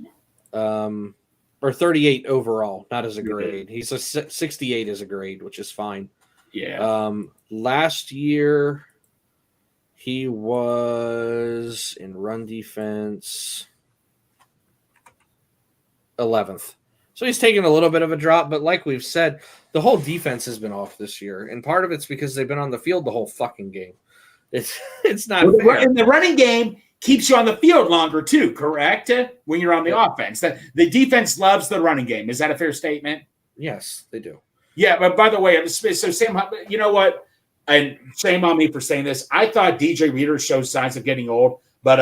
Or 38 overall, not as a grade. He's a 68 as a grade, which is fine. Yeah. Last year, he was in run defense 11th. So he's taken a little bit of a drop, but like we've said, the whole defense has been off this year. And part of it's because they've been on the field the whole fucking game. It's not fair. In the running game keeps you on the field longer too, correct? When you're on the offense. The defense loves the running game. Is that a fair statement? Yes, they do. Yeah, but by the way, so Sam, you know what? And shame on me for saying this. I thought DJ Reader showed signs of getting old, but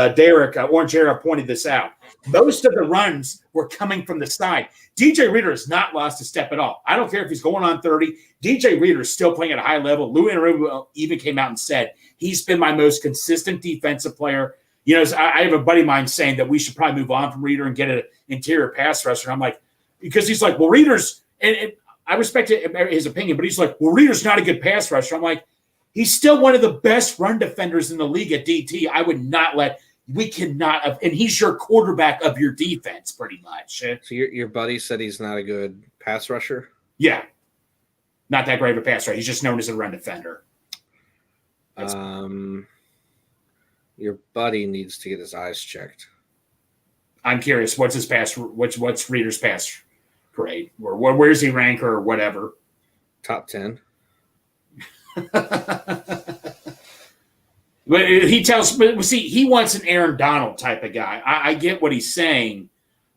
Orange Era pointed this out. Most of the runs were coming from the side. DJ Reader has not lost a step at all. I don't care if he's going on 30. DJ Reader is still playing at a high level. Louis Anarumo even came out and said he's been my most consistent defensive player. I have a buddy of mine saying that we should probably move on from Reader and get an interior pass rusher. I'm like, because he's like, well, Reader's and I respect his opinion, but he's like, well, Reader's not a good pass rusher. I'm like, he's still one of the best run defenders in the league at DT. We cannot have, and he's your quarterback of your defense pretty much. So your buddy said he's not a good pass rusher? Yeah. Not that great of a pass rusher. He's just known as a run defender. Your buddy needs to get his eyes checked. I'm curious. What's his pass? What's Reader's pass grade? Or where's he rank or whatever? Top 10. But he wants an Aaron Donald type of guy. I get what he's saying,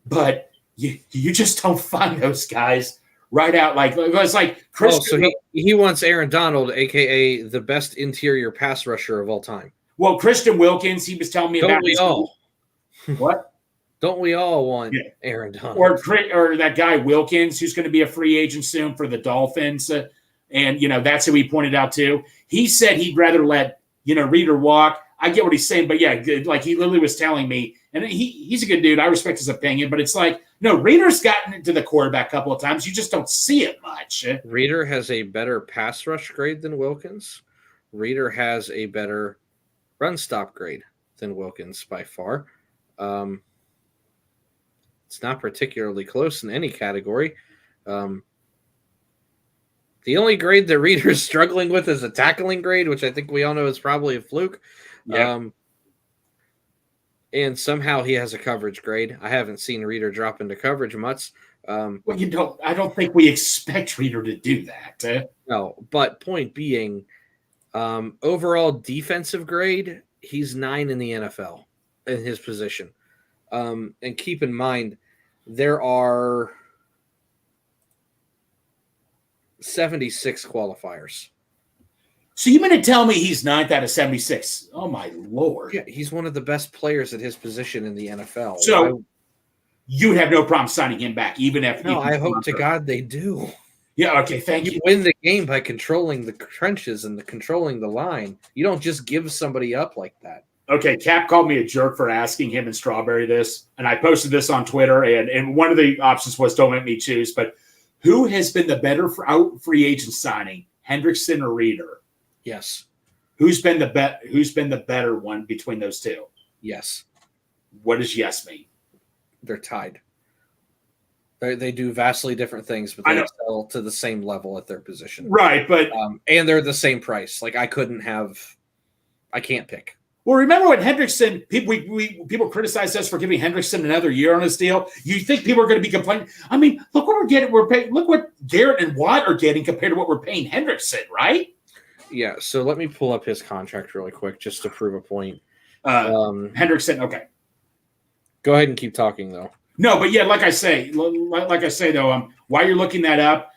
but you just don't find those guys right out. Like it's like Chris. Oh, so he wants Aaron Donald, aka the best interior pass rusher of all time. Well, Christian Wilkins, he was telling me Don't about. We all? What? Don't we all want Aaron Donald? Or that guy Wilkins, who's going to be a free agent soon for the Dolphins, and that's who he pointed out too. He said he'd rather let Reader walk. I get what he's saying, but yeah, like he literally was telling me, and he's a good dude. I respect his opinion, but it's like, no, Reader's gotten into the quarterback a couple of times. You just don't see it much. Reader has a better pass rush grade than Wilkins. Reader has a better run stop grade than Wilkins by far. It's not particularly close in any category. The only grade that Reader's struggling with is a tackling grade, which I think we all know is probably a fluke. Yeah. And somehow he has a coverage grade. I haven't seen Reader drop into coverage much. Well, I don't think we expect Reader to do that. No, but point being, overall defensive grade, he's 9 in the NFL in his position. And keep in mind, there are 76 qualifiers. So you mean to tell me he's 9th out of 76? Oh, my Lord. Yeah, he's one of the best players at his position in the NFL. So you would have no problem signing him back, even if... No, I hope to God they do. Yeah, okay, thank you. You win the game by controlling the trenches and controlling the line. You don't just give somebody up like that. Okay, Cap called me a jerk for asking him and Strawberry this, and I posted this on Twitter, and one of the options was don't make me choose, but who has been the better free agent signing, Hendrickson or Reader? Yes. Who's been the better one between those two? Yes. What does yes mean? They're tied. They do vastly different things, but they excel to the same level at their position. Right, but and they're the same price. Like I can't pick. Well, remember when Hendrickson, people criticized us for giving Hendrickson another year on his deal. You think people are going to be complaining? I mean, look what we're getting. Look what Garrett and Watt are getting compared to what we're paying Hendrickson, right? Yeah. So let me pull up his contract really quick just to prove a point. Hendrickson, okay. Go ahead and keep talking though. No, but yeah, like I say though, while you're looking that up,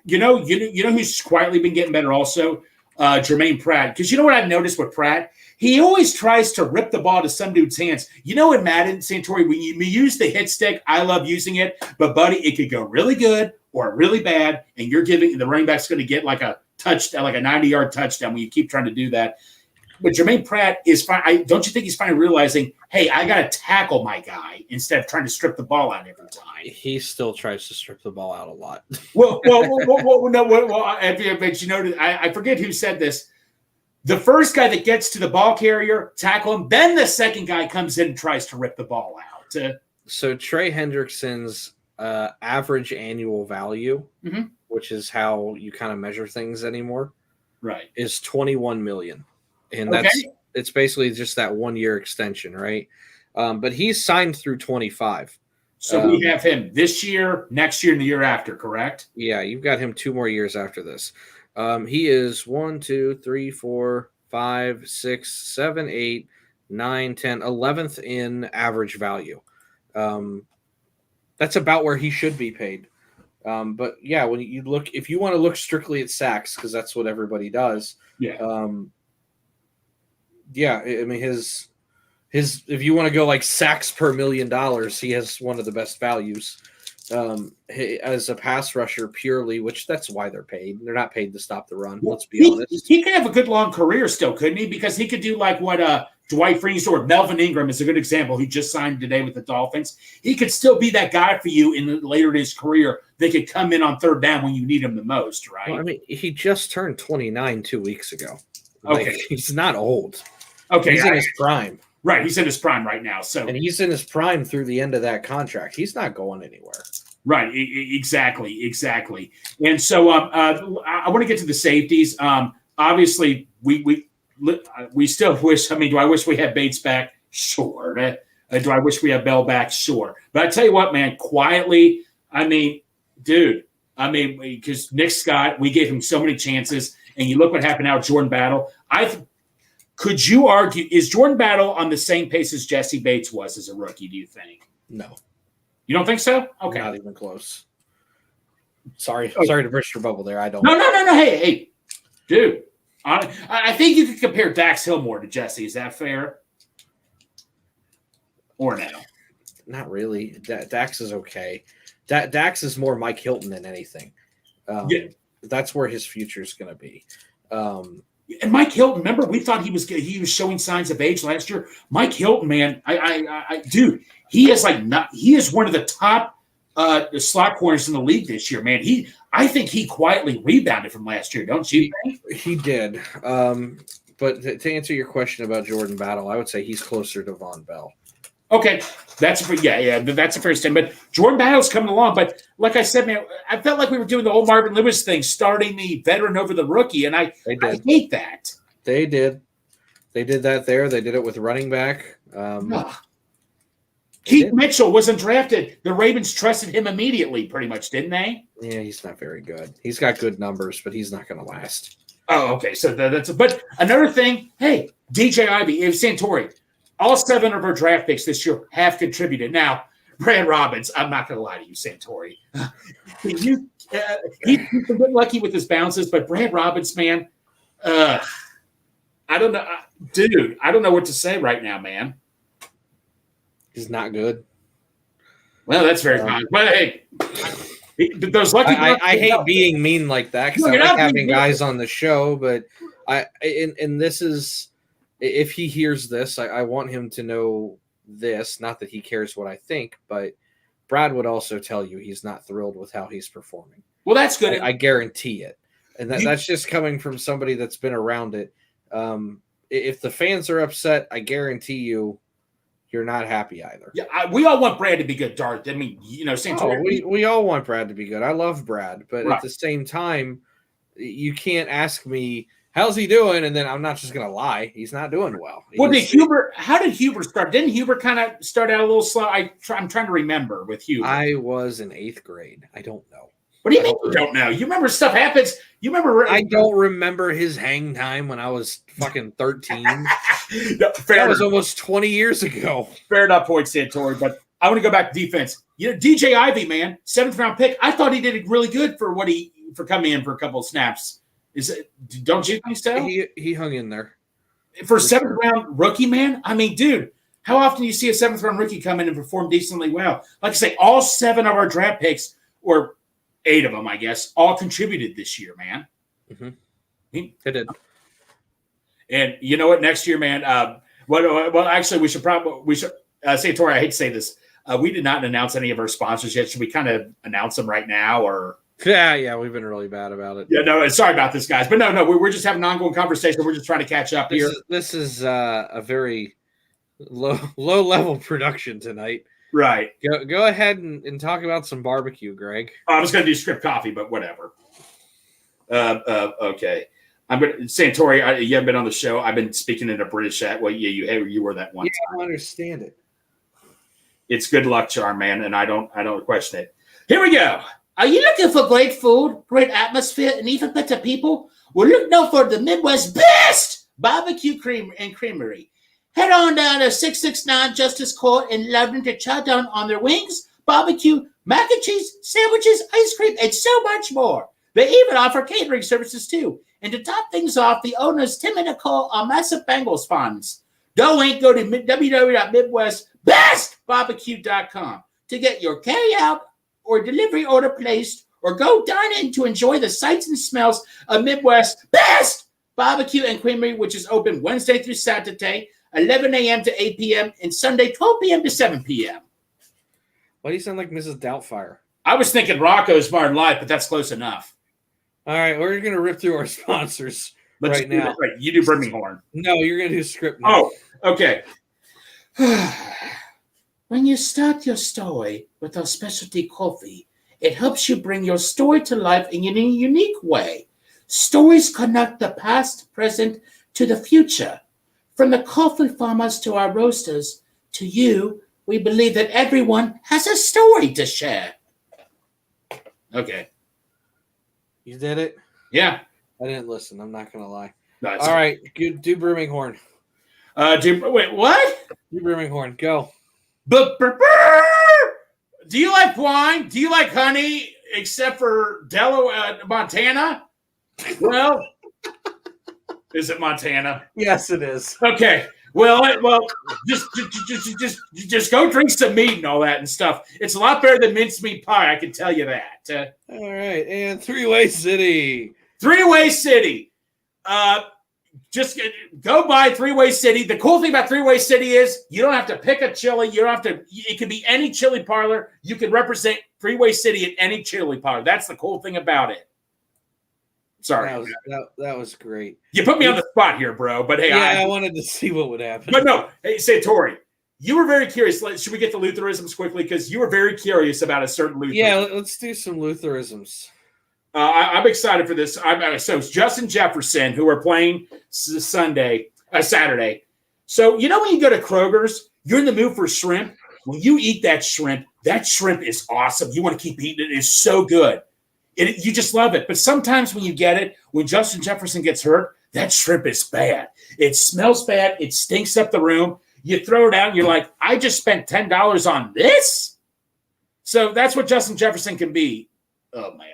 you know who's quietly been getting better also, Jermaine Pratt. Because you know what I've noticed with Pratt. He always tries to rip the ball to some dude's hands. You know, in Madden, Santori, when you use the hit stick, I love using it. But, buddy, it could go really good or really bad, and you're giving the running back's going to get like a touchdown, like a 90-yard touchdown when you keep trying to do that. But Jermaine Pratt is fine. Don't you think he's finally realizing, hey, I got to tackle my guy instead of trying to strip the ball out every time? He still tries to strip the ball out a lot. But you know, I forget who said this. The first guy that gets to the ball carrier, tackle him. Then the second guy comes in and tries to rip the ball out. So Trey Hendrickson's average annual value, which is how you kind of measure things anymore, right, is $21 million, and it's basically just that 1 year extension, right? But he's signed through 25. So we have him this year, next year, and the year after, correct? Yeah, you've got him 2 more years after this. He is 1, 2, 3, 4, 5, 6, 7, 8, 9, 10, 11th in average value. That's about where he should be paid. But yeah, when you look, if you want to look strictly at sacks, because that's what everybody does. Yeah. I mean his if you want to go like sacks per $1 million, he has one of the best values. As a pass rusher purely, which that's why they're paid. They're not paid to stop the run. Let's be honest. He could have a good long career still, couldn't he? Because he could do like what Dwight Freeney's or Melvin Ingram is a good example, who just signed today with the Dolphins. He could still be that guy for you later in his career. They could come in on third down when you need him the most, right? Well, I mean, he just turned 29 2 weeks ago. Okay. He's not old. Okay. He's in his prime. Right, he's in his prime right now. And he's in his prime through the end of that contract. He's not going anywhere. Right, exactly. And so I want to get to the safeties. Obviously, we we still wish. I mean, do I wish we had Bates back? Sure. Do I wish we had Bell back? Sure. But I tell you what, man, quietly, I mean, dude, because Nick Scott, we gave him so many chances, and you look what happened now, Jordan Battle. Could you argue, is Jordan Battle on the same pace as Jesse Bates was as a rookie, do you think? No. You don't think so? Okay. Not even close. Sorry to burst your bubble there. I don't. No. Hey, dude. I think you could compare Dax Hill more to Jesse. Is that fair? Or no? Not really. Dax is okay. Dax is more Mike Hilton than anything. That's where his future is going to be. And Mike Hilton, remember, we thought he was showing signs of age last year. Mike Hilton, man, dude, he is one of the top slot corners in the league this year, man. I think he quietly rebounded from last year, don't you think? He did. But to answer your question about Jordan Battle, I would say he's closer to Von Bell. Okay, that's a fair statement. But Jordan Battle's coming along. But like I said, man, I felt like we were doing the old Marvin Lewis thing, starting the veteran over the rookie, and I hate that. They did that there. They did it with running back. Keith Mitchell wasn't drafted. The Ravens trusted him immediately, pretty much, didn't they? Yeah, he's not very good. He's got good numbers, but he's not going to last. Oh, okay. So but another thing. Hey, DJ Ivey, Santori. All 7 of our draft picks this year have contributed. Now, Brad Robbins, I'm not going to lie to you, Santori. He's a bit lucky with his bounces, but Brad Robbins, man, I don't know. Dude, I don't know what to say right now, man. He's not good. Well, that's very fine. But hey, those lucky I hate being mean like that because I like having guys on the show, but and this is – if he hears this, I want him to know this, not that he cares what I think, but Brad would also tell you he's not thrilled with how he's performing. Well, that's good. I guarantee it. And that's just coming from somebody that's been around it. If the fans are upset, I guarantee you're not happy either. Yeah, we all want Brad to be good, Dart. I mean, Santori. We all want Brad to be good. I love Brad, but at the same time, you can't ask me, how's he doing? And then I'm not just going to lie. He's not doing well. How did Huber start? Didn't Huber kind of start out a little slow? I'm trying to remember with Huber. I was in 8th grade. I don't know. What do you mean you don't know? You remember stuff happens. You remember? I don't remember his hang time when I was fucking 13. That was almost 20 years ago. Fair enough point, Santori. But I want to go back to defense. DJ Ivey, man, 7th round pick. I thought he did really good for coming in for a couple of snaps. Don't you think so? He hung in there. For a 7th round rookie, man? I mean, dude, how often do you see a 7th round rookie come in and perform decently well? Like I say, all 7 of our draft picks, or 8 of them, I guess, all contributed this year, man. Mm-hmm. They did. And you know what? Next year, man, well, actually, we should Santori, I hate to say this. We did not announce any of our sponsors yet. Should we kind of announce them right now, or? Yeah, we've been really bad about it. Yeah, no, sorry about this, guys. But no, we're just having an ongoing conversation. We're just trying to catch up here. This is a very low-level production tonight. Right. Go ahead and talk about some barbecue, Greg. I was going to do script coffee, but whatever. Okay. Santori, you haven't been on the show. I've been speaking in a British accent. Well, you were that one time. I don't understand it. It's good luck charm, man, and I don't question it. Here we go. Are you looking for great food, great atmosphere, and even better people? Well, look now for the Midwest's best barbecue creamery. Head on down to 669 Justice Court in Loudon to chow down on their wings, barbecue, mac and cheese, sandwiches, ice cream, and so much more. They even offer catering services too. And to top things off, the owners, Tim and Nicole, are massive Bengals fans. Go to www.midwestbestbarbecue.com to get your carry-out or delivery order placed, or go dine in to enjoy the sights and smells of Midwest's best barbecue and creamery, which is open Wednesday through Saturday, 11 a.m. to 8 p.m., and Sunday, 12 p.m. to 7 p.m. Why do you sound like Mrs. Doubtfire? I was thinking Rocco's Modern Life, but that's close enough. All right, we're going to rip through our sponsors right now. Right. You do Birmingham. No, you're going to do script now. Oh, okay. When you start your story with our specialty coffee, it helps you bring your story to life in a unique way. Stories connect the past, present, to the future. From the coffee farmers to our roasters, to you, we believe that everyone has a story to share. Okay. You did it? Yeah. I didn't listen. I'm not going to lie. No, All right. Do Brooming Horn. Wait, what? Do Brooming Horn. Go. Do you like wine? Do you like honey, except for Delaware, Montana? Well, is it Montana? Yes, it is. Okay. Well, just go drink some meat and all that and stuff. It's a lot better than mincemeat pie, I can tell you that. All right, and Three-Way City. Three-Way City. Just go by Three-Way City. The cool thing about Three-Way City is you don't have to pick a chili. You don't have to. It can be any chili parlor. You can represent Three-Way City at any chili parlor. That's the cool thing about it. Sorry, that was great. You put me on the spot here, bro. But hey, I wanted to see what would happen. But no, hey, Santori, you were very curious. Should we get the Lutheranisms quickly? Because you were very curious about a certain Lutheranism. Yeah, let's do some Lutheranisms. I'm excited for this. So it's Justin Jefferson, who are playing Saturday. So you know when you go to Kroger's, you're in the mood for shrimp. When you eat that shrimp is awesome. You want to keep eating it. It's so good. You just love it. But sometimes when you get it, when Justin Jefferson gets hurt, that shrimp is bad. It smells bad. It stinks up the room. You throw it out and you're like, I just spent $10 on this? So that's what Justin Jefferson can be. Oh, man.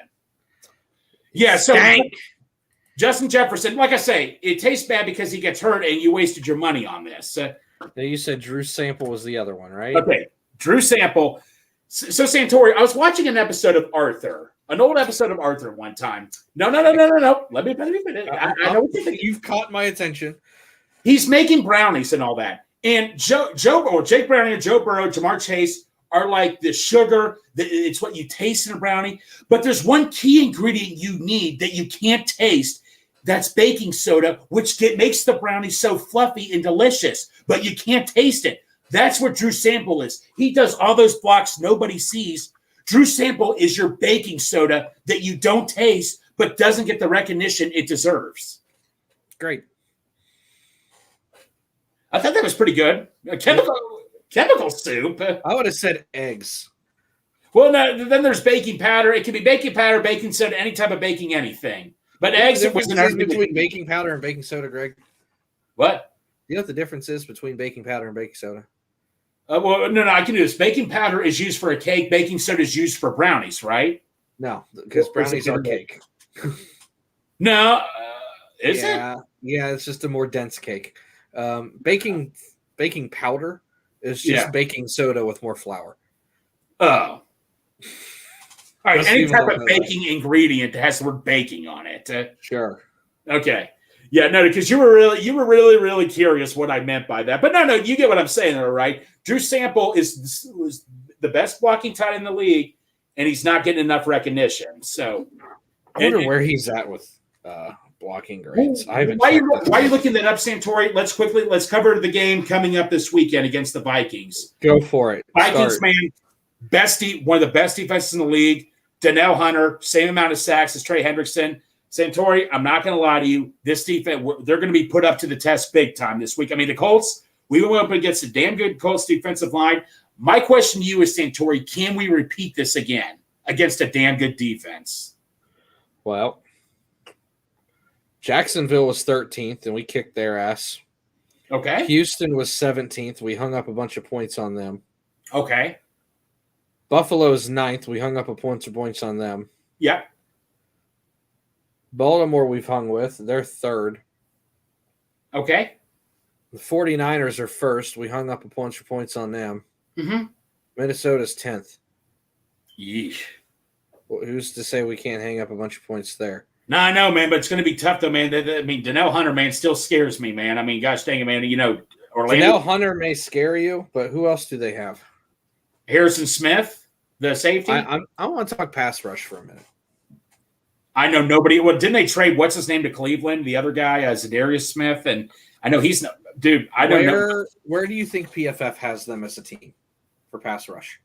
Yeah, so Justin Jefferson, like I say, it tastes bad because he gets hurt and you wasted your money on this. Now you said Drew Sample was the other one, right? Okay, Drew Sample. So Santori, I was watching an episode of Arthur. An old episode of Arthur one time. No. Let me finish. I know what you've caught my attention. He's making brownies and all that. And Jake Browning and Joe Burrow, Jamar Chase are like the sugar. It's what you taste in a brownie. But there's one key ingredient you need that you can't taste. That's baking soda, which makes the brownie so fluffy and delicious. But you can't taste it. That's what Drew Sample is. He does all those blocks nobody sees. Drew Sample is your baking soda that you don't taste, but doesn't get the recognition it deserves. Great. I thought that was pretty good. Chemical soup. I would have said eggs. Well, no, then there's baking powder. It can be baking powder, baking soda, any type of baking anything. But eggs. What's the difference between baking powder and baking soda, Greg? What? You know what the difference is between baking powder and baking soda? Well, no, I can do this. Baking powder is used for a cake. Baking soda is used for brownies, right? No, because brownies are cake. No, is it? Yeah, it's just a more dense cake. Baking powder is just baking soda with more flour. Oh. All right, any type of baking ingredient that has the word baking on it. Sure. Okay. Yeah, no, because you were really curious what I meant by that. But no, you get what I'm saying, all right? Drew Sample was the best blocking tight end in the league, and he's not getting enough recognition. So I wonder where he's at with blocking grades. Why are you looking that up, Santori? Let's cover the game coming up this weekend against the Vikings. Go for it. Vikings, man, one of the best defenses in the league. Danielle Hunter, same amount of sacks as Trey Hendrickson. Santori, I'm not going to lie to you. This defense, they're going to be put up to the test big time this week. I mean, the Colts, we went up against a damn good Colts defensive line. My question to you is, Santori, can we repeat this again against a damn good defense? Well, Jacksonville was 13th, and we kicked their ass. Okay. Houston was 17th. We hung up a bunch of points on them. Okay. Buffalo's 9th. We hung up a bunch of points on them. Yep. Baltimore we've hung with. They're 3rd. Okay. The 49ers are 1st. We hung up a bunch of points on them. Mm-hmm. Minnesota's 10th. Yeesh. Well, who's to say we can't hang up a bunch of points there? No, I know, man, but it's going to be tough, though, man. I mean, Danielle Hunter, man, still scares me, man. I mean, gosh dang it, man. You know, Orlando. Danielle Hunter may scare you, but who else do they have? Harrison Smith, the safety. I want to talk pass rush for a minute. I know nobody. Well, didn't they trade what's his name to Cleveland? The other guy, Zadarius Smith, and I know he's not. Dude, I don't know. Where do you think PFF has them as a team for pass rush?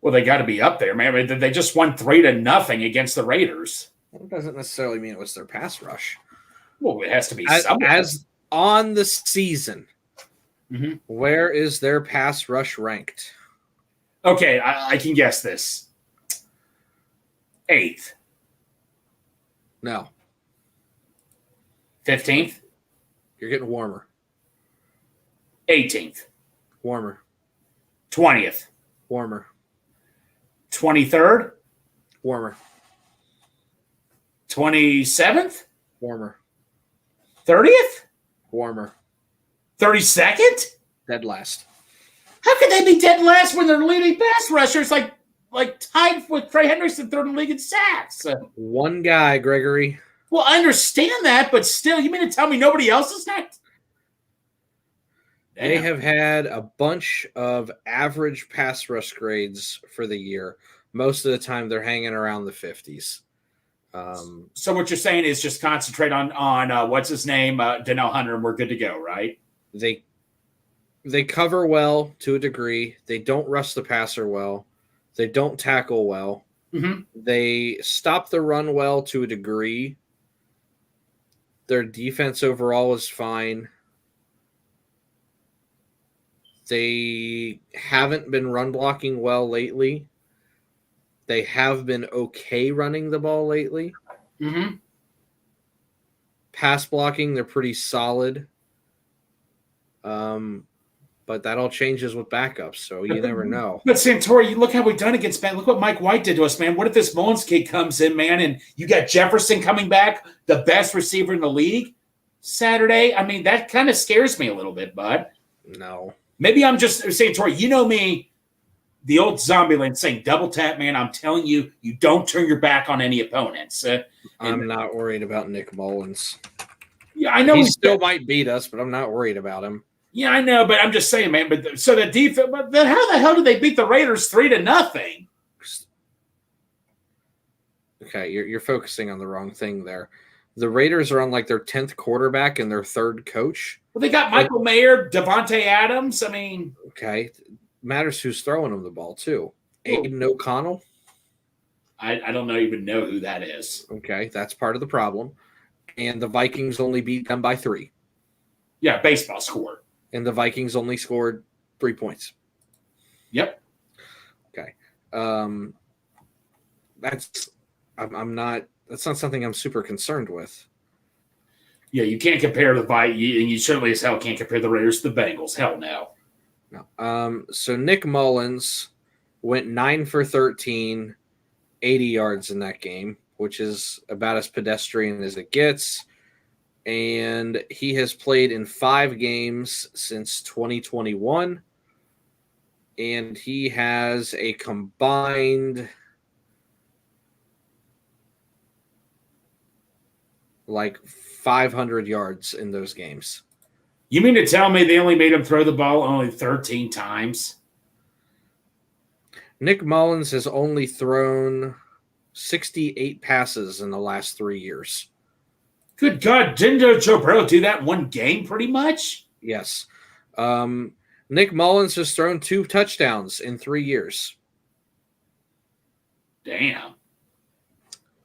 Well, they got to be up there, man. They just won 3-0 against the Raiders. It doesn't necessarily mean it was their pass rush. Well, it has to be As on the season, Mhm. where is their pass rush ranked? Okay, I can guess this. 8th. No. 15th? You're getting warmer. 18th. Warmer. 20th. Warmer. 23rd? Warmer. 27th? Warmer. 30th? Warmer. 32nd? Dead last. How could they be dead last when their leading pass rushers like tied with Trey Hendrickson third in the league in sacks? One guy, Gregory. Well, I understand that, but still, you mean to tell me nobody else is not? They Damn. have had a bunch of average pass rush grades for the year. Most of the time, they're hanging around the 50s. So what you're saying is just concentrate on what's his name, Danielle Hunter, and we're good to go, right? They cover well to a degree. They don't rush the passer well. They don't tackle well. Mm-hmm. They stop the run well to a degree. Their defense overall is fine. They haven't been run blocking well lately. They have been okay running the ball lately. Mm-hmm. Pass blocking, they're pretty solid. But that all changes with backups, so you never know. But Santori, you look how we've done against man. Look what Mike White did to us, man. What if this Mullins kid comes in, man, and you got Jefferson coming back, the best receiver in the league Saturday? I mean, that kind of scares me a little bit, bud. No. Maybe I'm just Santori. You know me, the old zombie land saying double tap, man. I'm telling you, you don't turn your back on any opponents. I'm not worried about Nick Mullins. Yeah, I know he still might beat us, but I'm not worried about him. Yeah, I know, but I'm just saying, man. But so the defense, but then how the hell did they beat the Raiders 3-0? Okay, you're focusing on the wrong thing there. The Raiders are on like their 10th quarterback and their 3rd coach. Well, they got Michael Mayer, Devontae Adams. I mean, okay, matters who's throwing them the ball too. Aiden O'Connell. I don't even know who that is. Okay, that's part of the problem. And the Vikings only beat them by 3. Yeah, baseball score. And the Vikings only scored 3 points. Yep. Okay. That's not something I'm super concerned with. Yeah, you can't compare the Vikings, and you certainly as hell can't compare the Raiders to the Bengals. Hell no. No. So Nick Mullins went 9 for 13, 80 yards in that game, which is about as pedestrian as it gets. And he has played in 5 games since 2021. And he has a combined like 500 yards in those games. You mean to tell me they only made him throw the ball only 13 times? Nick Mullins has only thrown 68 passes in the last 3 years. Good God, didn't Joe Burrow do that in one game pretty much? Yes. Nick Mullins has thrown 2 touchdowns in 3 years. Damn.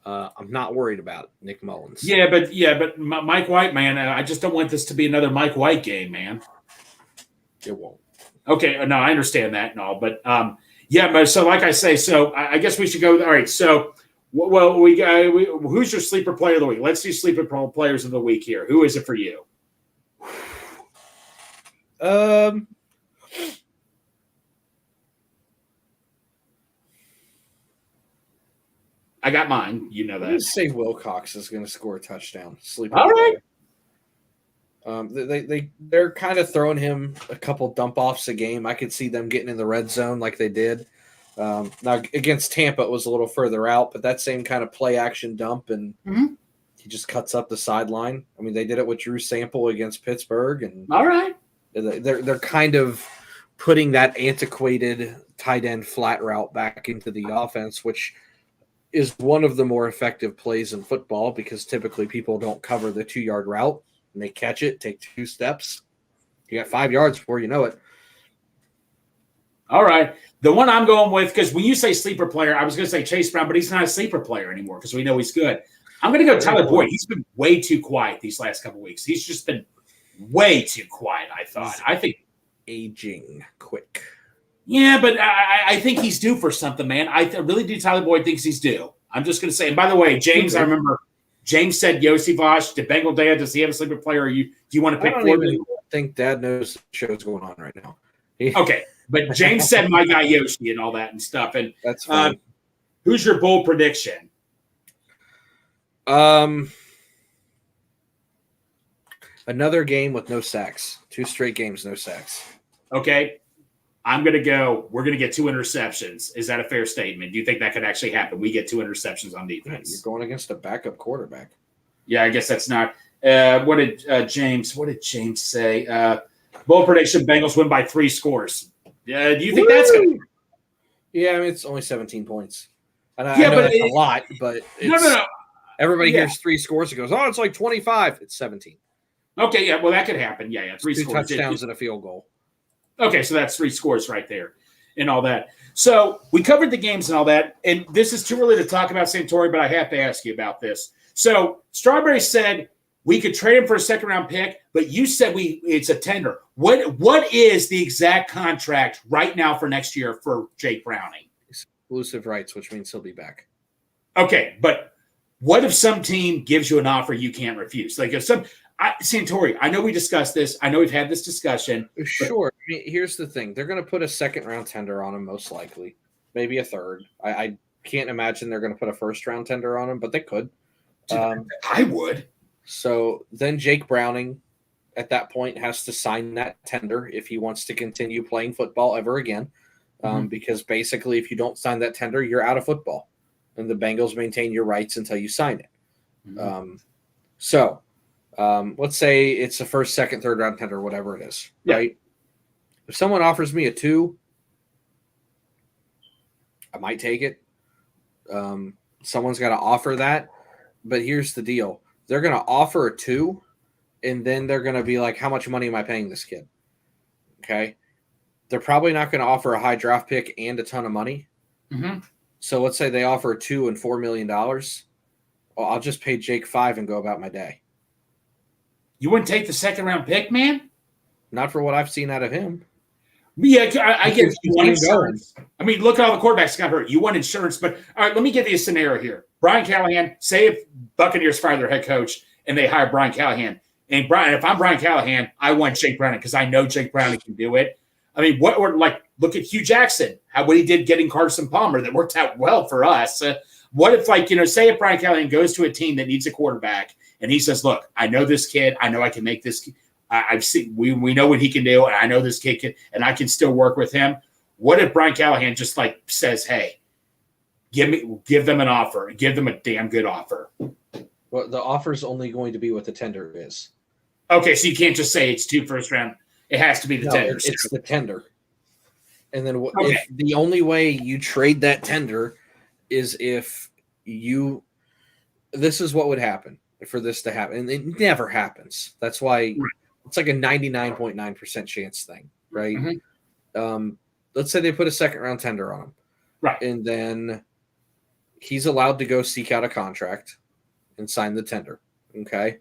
I'm not worried about Nick Mullins. Yeah, but Mike White, man, I just don't want this to be another Mike White game, man. It won't. Okay, no, I understand that and all, but yeah, but so like I say, so I guess we should go. All right, so well, who's your sleeper player of the week? Let's do sleeper players of the week here. Who is it for you? I got mine. You know that. Let's say Wilcox is going to score a touchdown. Sleeper. All right. They're kind of throwing him a couple dump offs a game. I could see them getting in the red zone like they did. Now against Tampa, it was a little further out, but that same kind of play action dump, and he just cuts up the sideline. I mean, they did it with Drew Sample against Pittsburgh, and all right, they're kind of putting that antiquated tight end flat route back into the offense, which is one of the more effective plays in football because typically people don't cover the 2-yard route and they catch it, take 2 steps. You got 5 yards before you know it. All right. The one I'm going with, because when you say sleeper player, I was going to say Chase Brown, but he's not a sleeper player anymore because we know he's good. I'm going to go Tyler Boyd. He's been way too quiet these last couple weeks. He's just been way too quiet, I thought. I think aging quick. Yeah, but I think he's due for something, man. I really do. Tyler Boyd thinks he's due. I'm just going to say. And by the way, James, I remember James said Yossi Vosh to Bengal Dad. Does he have a sleeper player? Or do you want to pick? I don't even think Dad knows the show's going on right now. Okay, but James said my guy Yoshi and all that and stuff. And that's fine. Who's your bold prediction? Another game with no sacks. 2 straight games, no sacks. Okay. I'm going to go, we're going to get 2 interceptions. Is that a fair statement? Do you think that could actually happen? We get 2 interceptions on defense. You're going against a backup quarterback. Yeah, I guess that's not. What did James say? Bold prediction, Bengals win by 3 scores. Do you think that's going to Yeah, I mean, it's only 17 points. And I know but that's a lot, but no. Everybody hears 3 scores and goes, oh, it's like 25. It's 17. Okay, yeah, well, that could happen. Yeah, 3 2 scores. touchdowns and a field goal. Okay, so that's 3 scores right there and all that. So we covered the games and all that, and this is too early to talk about Santori, but I have to ask you about this. So Strawberry said we could trade him for a 2nd-round pick, but you said it's a tender. What is the exact contract right now for next year for Jake Browning? Exclusive rights, which means he'll be back. Okay, but what if some team gives you an offer you can't refuse? Like if Santori, I know we discussed this. I know we've had this discussion. Sure. I mean, here's the thing. They're going to put a 2nd-round tender on him, most likely. Maybe a 3rd. I can't imagine they're going to put a 1st-round tender on him, but they could. I would. So then Jake Browning, at that point, has to sign that tender if he wants to continue playing football ever again. Because basically, if you don't sign that tender, you're out of football. And the Bengals maintain your rights until you sign it. Let's say it's a 1st, 2nd, 3rd round tender, whatever it is, right? If someone offers me a 2, I might take it. Someone's got to offer that. But here's the deal. They're going to offer a 2, and then they're going to be like, how much money am I paying this kid? Okay. They're probably not going to offer a high draft pick and a ton of money. So let's say they offer $2 and $4 million. Well, I'll just pay Jake 5 and go about my day. You wouldn't take the 2nd-round pick, man? Not for what I've seen out of him. Yeah, I get you want insurance. I mean, look at all the quarterbacks got hurt. You want insurance, but all right, let me give you a scenario here. Brian Callahan, say if Buccaneers fire their head coach and they hire Brian Callahan, and if I'm Brian Callahan, I want Jake Browning because I know Jake Browning can do it. I mean, look at Hugh Jackson, what he did getting Carson Palmer that worked out well for us. What if, say if Brian Callahan goes to a team that needs a quarterback and he says, look, I know this kid. I know I can make this. I've seen, we know what he can do. And I know this kid can, and I can still work with him. What if Brian Callahan just says, hey, give them an offer, give them a damn good offer. Well, the offer is only going to be what the tender is. Okay. So you can't just say it's 2 first round. It has to be the tender. It's the tender. And then if the only way you trade that tender is if this is what would happen for this to happen. And it never happens. That's why it's like a 99.9% chance thing, right? Let's say they put a 2nd-round tender on him. Right. And then he's allowed to go seek out a contract and sign the tender. Okay.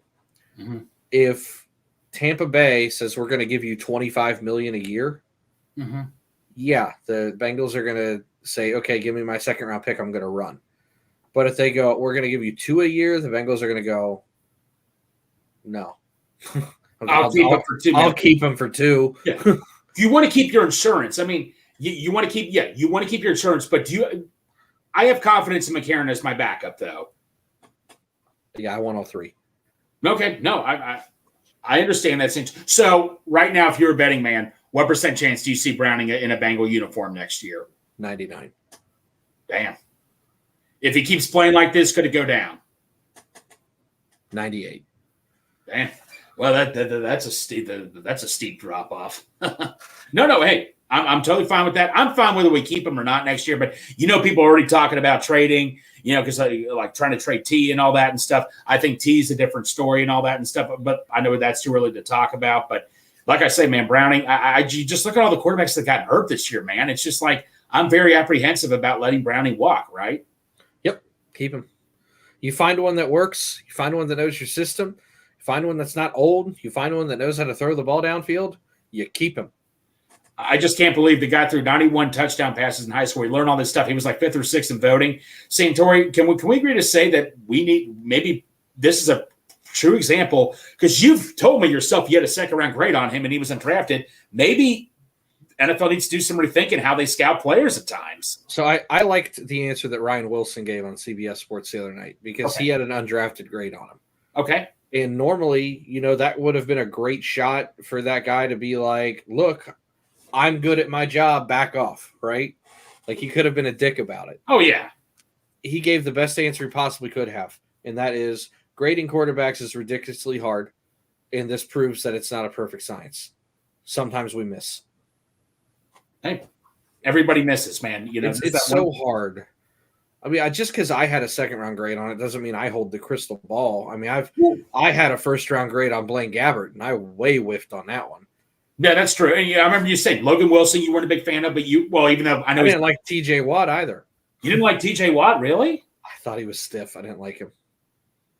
If Tampa Bay says we're going to give you $25 million a year, yeah, the Bengals are going to say, okay, give me my 2nd-round pick. I'm going to run. But if they go, we're going to give you 2 a year, the Bengals are going to go, no. I'll keep him for 2. I'll keep him for 2. Yeah. You want to keep your insurance. I mean, you want to keep your insurance, but I have confidence in McCarron as my backup, though. Yeah, I want all 3. Okay, no, I understand that. So right now, if you're a betting man, what % chance do you see Browning in a Bengal uniform next year? 99. Damn. If he keeps playing like this, could it go down? 98. Damn. Well, that's a steep drop off. No. Hey, I'm totally fine with that. I'm fine whether we keep him or not next year. But people are already talking about trading. Because like trying to trade T and all that and stuff. I think T is a different story and all that and stuff. But I know that's too early to talk about. But like I say, man, Browning, I just look at all the quarterbacks that got hurt this year, man. It's just like I'm very apprehensive about letting Browning walk. Right? Yep, keep him. You find one that works. You find one that knows your system. You find one that's not old. You find one that knows how to throw the ball downfield. You keep him. I just can't believe the guy threw 91 touchdown passes in high school. He learned all this stuff. He was like 5th or 6th in voting. Santori, can we agree to say that we need maybe this is a true example because you've told me yourself you had a 2nd-round grade on him and he was undrafted. Maybe NFL needs to do some rethinking how they scout players at times. So I liked the answer that Ryan Wilson gave on CBS Sports the other night because he had an undrafted grade on him. Okay. And normally, that would have been a great shot for that guy to be like, look, I'm good at my job, back off, right? Like he could have been a dick about it. Oh, yeah. He gave the best answer he possibly could have, and that is grading quarterbacks is ridiculously hard, and this proves that it's not a perfect science. Sometimes we miss. Hey, everybody misses, man. It's so hard. I mean, just because I had a 2nd-round grade on it doesn't mean I hold the crystal ball. I mean, I had a 1st-round grade on Blaine Gabbert, and I way whiffed on that one. Yeah, that's true. And I remember you saying Logan Wilson you weren't a big fan of, but even though I know I didn't like TJ Watt either. You didn't like TJ Watt, really? I thought he was stiff. I didn't like him.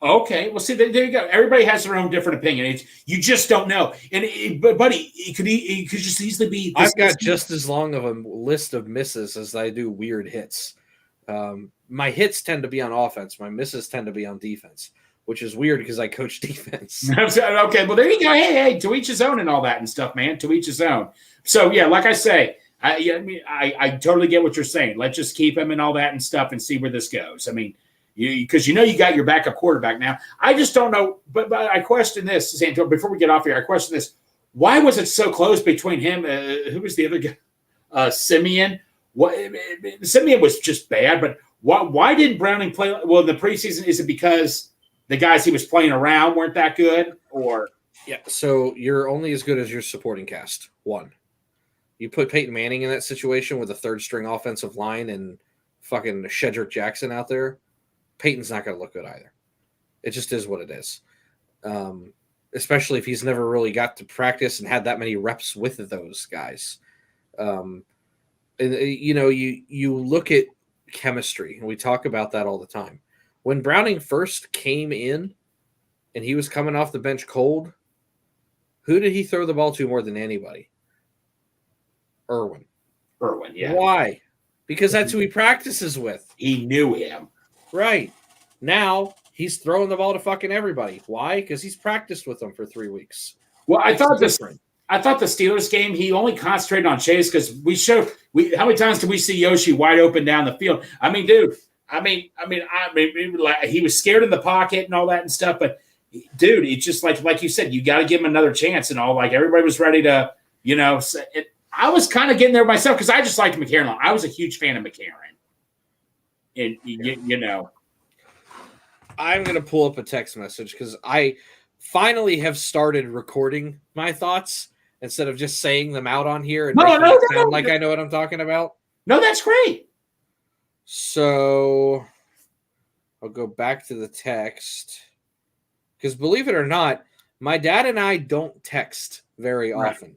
Okay, well, see, there you go. Everybody has their own different opinion. You just don't know. But buddy, it could just easily be. I've got just as long of a list of misses as I do weird hits. My hits tend to be on offense. My misses tend to be on defense, which is weird because I coach defense. Okay, well, there you go. Hey, to each his own and all that and stuff, man. To each his own. So, yeah, like I say, I totally get what you're saying. Let's just keep him and all that and stuff and see where this goes. I mean, because you got your backup quarterback now. I just don't know. But I question this, Santori, before we get off here, I question this. Why was it so close between him? Who was the other guy? Simeon. Simeon was just bad, but why didn't Browning play? Well, in the preseason, is it because the guys he was playing around weren't that good? Or yeah, so you're only as good as your supporting cast. One, you put Peyton Manning in that situation with a 3rd-string offensive line and fucking Shedrick Jackson out there. Peyton's not going to look good either. It just is what it is. Especially if he's never really got to practice and had that many reps with those guys. And you look at chemistry, and we talk about that all the time. When Browning first came in and he was coming off the bench cold, who did he throw the ball to more than anybody? Irwin, yeah. Why? Because that's who he practices with. He knew him. Right. Now he's throwing the ball to fucking everybody. Why? Because he's practiced with them for 3 weeks. Well, I thought the Steelers game, he only concentrated on Chase because how many times did we see Yoshi wide open down the field? I mean, dude, he was scared in the pocket and all that and stuff. But, dude, it's just like you said, you got to give him another chance and all. Like, everybody was ready to, I was kind of getting there myself because I just liked McCarron. I was a huge fan of McCarron. And, I'm going to pull up a text message because I finally have started recording my thoughts instead of just saying them out on here and sound like I know what I'm talking about. No, that's great. So I'll go back to the text because believe it or not, my dad and I don't text very often.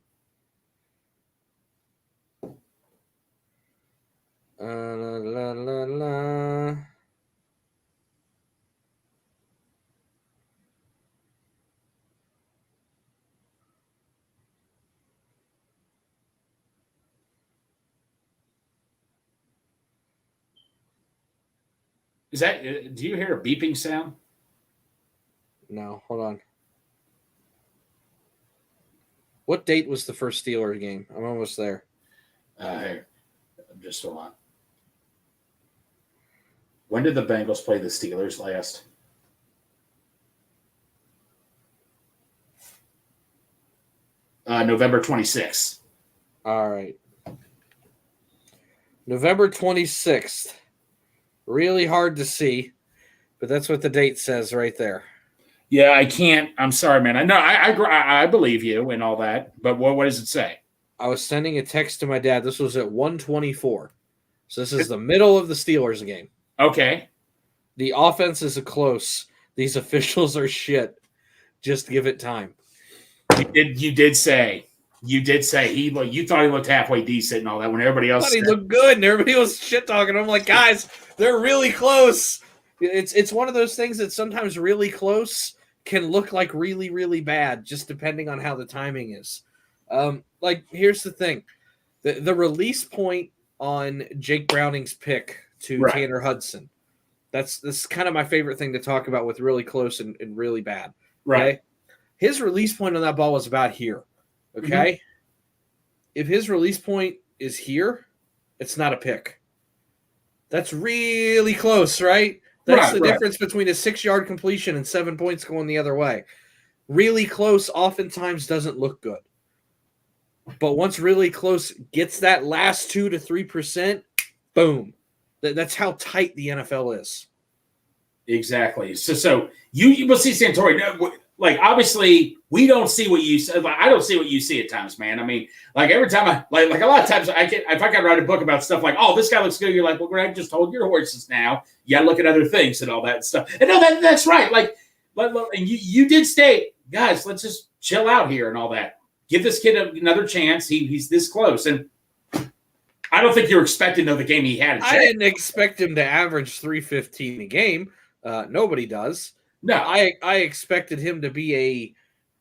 Is that? Do you hear a beeping sound? No, hold on. What date was the first Steelers game? I'm almost there. Here, just hold on. When did the Bengals play the Steelers last? November 26th. All right. November 26th. Really hard to see, but that's what the date says right there. Yeah, I can't. I'm sorry, man. I know. I believe you and all that, but what does it say? I was sending a text to my dad. This was at 1:24. So this is the middle of the Steelers game. Okay. The offense is close. These officials are shit. Just give it time. You did say you thought he looked halfway decent and all that when everybody else I thought he looked good and everybody was shit talking. I'm like, guys, they're really close. It's one of those things that sometimes really close can look like really, really bad, just depending on how the timing is. Like, here's the thing. The release point on Jake Browning's pick to Right. Tanner Hudson, this is kind of my favorite thing to talk about with really close and really bad. Okay? Right. His release point on that ball was about here. Okay? If his release point is here, it's not a pick. That's really close, right? That's the difference between a 6-yard completion and 7 points going the other way. Really close oftentimes doesn't look good. But once really close gets that last 2 to 3%, boom. That's how tight the NFL is. Exactly. So you will see Santori. Like, obviously, we don't see what you see. Like, I don't see what you see at times, man. I mean, like, every time like a lot of times if I can write a book about stuff like, oh, this guy looks good, you're like, well, Greg, just hold your horses now. You got to look at other things and all that stuff. And no, that's right. Like, and you did state, guys, let's just chill out here and all that. Give this kid another chance. He's this close. And I don't think you're expecting, though, the game he had. I didn't expect him to average 315 a game. Nobody does. No. I expected him to be a